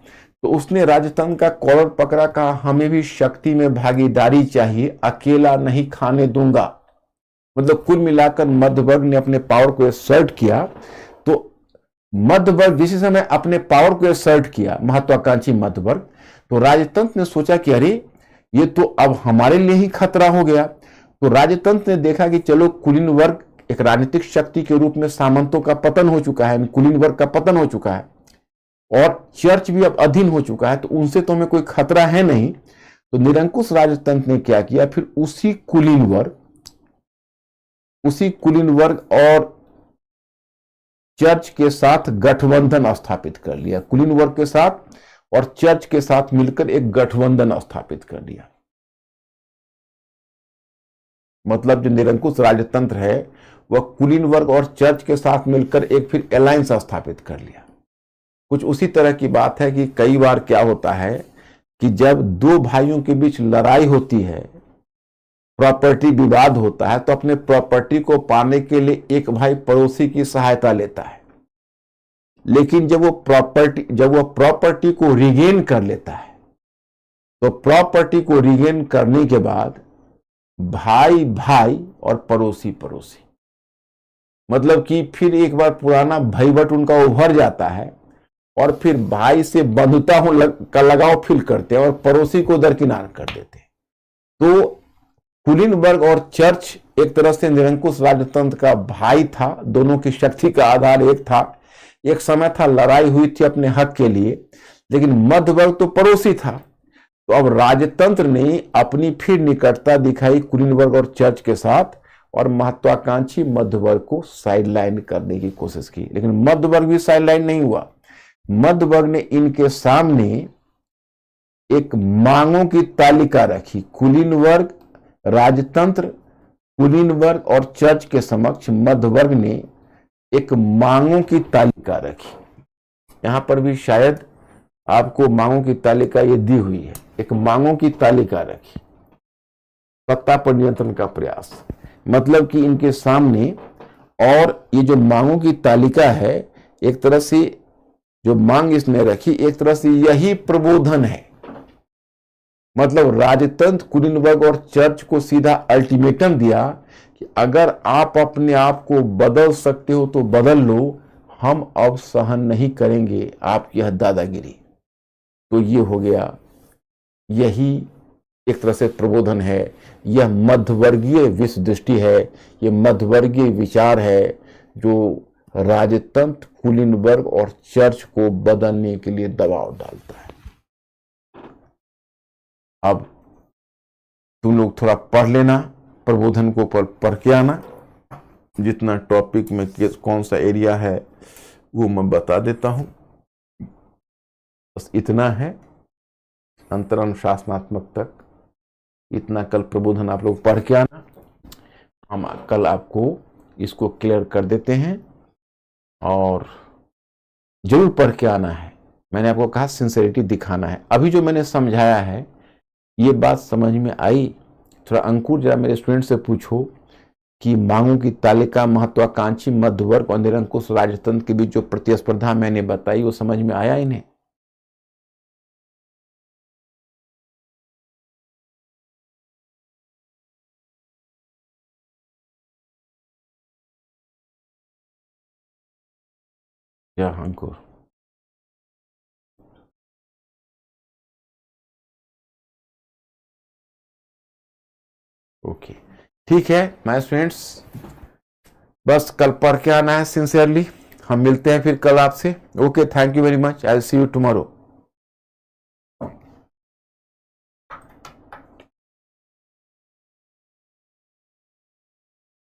Speaker 1: तो उसने राजतंत्र का कॉलर पकड़ा, कहा हमें भी शक्ति में भागीदारी चाहिए, अकेला नहीं खाने दूंगा। मतलब कुल मिलाकर मध्य वर्ग ने अपने पावर को असर्ट किया। तो मध्य वर्ग जिस समय अपने पावर को असर्ट किया, महत्वाकांक्षी मध्य वर्ग, तो राजतंत्र ने सोचा कि अरे ये तो अब हमारे लिए ही खतरा हो गया। तो राजतंत्र ने देखा कि चलो कुलीन वर्ग एक राजनीतिक शक्ति के रूप में सामंतों का पतन हो चुका है, कुलीन वर्ग का पतन हो चुका है, और चर्च भी अब अधीन हो चुका है, तो उनसे तो हमें कोई खतरा है नहीं। तो निरंकुश राजतंत्र ने क्या किया, फिर उसी कुलीन वर्ग और चर्च के साथ गठबंधन स्थापित कर लिया, कुलीन वर्ग के साथ और चर्च के साथ मिलकर एक गठबंधन स्थापित कर लिया। मतलब जो निरंकुश राजतंत्र है वह कुलीन वर्ग और चर्च के साथ मिलकर एक फिर अलायंस स्थापित कर लिया। कुछ उसी तरह की बात है कि कई बार क्या होता है कि जब दो भाइयों के बीच लड़ाई होती है, प्रॉपर्टी विवाद होता है, तो अपने प्रॉपर्टी को पाने के लिए एक भाई पड़ोसी की सहायता लेता है। लेकिन जब वो प्रॉपर्टी को रिगेन कर लेता है, तो प्रॉपर्टी को रिगेन करने के बाद भाई भाई और पड़ोसी पड़ोसी, मतलब कि फिर एक बार पुराना भयवट उनका उभर जाता है, और फिर भाई से बंधुता का लगाव फील करते हैं और पड़ोसी को दरकिनार कर देते हैं। तो कुलीन वर्ग और चर्च एक तरह से निरंकुश राजतंत्र का भाई था, दोनों की शक्ति का आधार एक था। एक समय था लड़ाई हुई थी अपने हक के लिए, लेकिन मध्य वर्ग तो पड़ोसी था। तो अब राजतंत्र ने अपनी फिर निकटता दिखाई कुलीन वर्ग और चर्च के साथ, और महत्वाकांक्षी मध्य वर्ग को साइडलाइन करने की कोशिश की। लेकिन मध्य वर्ग भी साइडलाइन नहीं हुआ। मध्य वर्ग ने इनके सामने एक मांगों की तालिका रखी। कुलीन वर्ग, राजतंत्र, कुलीन वर्ग और चर्च के समक्ष मध्य वर्ग ने एक मांगों की तालिका रखी। यहां पर भी शायद आपको मांगों की तालिका ये दी हुई है। एक मांगों की तालिका रखी, सत्ता पर नियंत्रण का प्रयास, मतलब कि इनके सामने, और ये जो मांगों की तालिका है, एक तरह से जो मांग इसने रखी, एक तरह से यही प्रबोधन है। मतलब राजतंत्र, कुलीन वर्ग और चर्च को सीधा अल्टीमेटम दिया कि अगर आप अपने आप को बदल सकते हो तो बदल लो, हम अब सहन नहीं करेंगे आपकी यह दादागिरी। तो ये हो गया, यही एक तरह से प्रबोधन है। यह मध्यवर्गीय विश्व दृष्टि है, यह मध्यवर्गीय विचार है जो राजतंत्र, कुलीन वर्ग और चर्च को बदलने के लिए दबाव डालता है। अब तुम लोग थोड़ा पढ़ लेना, प्रबोधन को पढ़ के आना। जितना टॉपिक में कौन सा एरिया है वो मैं बता देता हूं। बस इतना है, अंतरानुशासनात्मक तक इतना कल प्रबोधन आप लोग पढ़ के आना। हम कल आपको इसको क्लियर कर देते हैं और जरूर पढ़ के आना है। मैंने आपको कहा सिंसेरिटी दिखाना है। अभी जो मैंने समझाया है ये बात समझ में आई? थोड़ा अंकुर जरा मेरे स्टूडेंट से पूछो कि मांगों की तालिका, महत्वाकांक्षी, मध्य वर्ग और निरंकुश राजतंत्र के बीच जो प्रतिस्पर्धा मैंने बताई वो समझ में आया इन्हें? या अंकुर? ओके, ठीक है माय स्टूडेंट्स, बस कल पढ़ के आना है सिंसियरली। हम मिलते हैं फिर कल आपसे। Okay, thank you very much, I will see you tomorrow.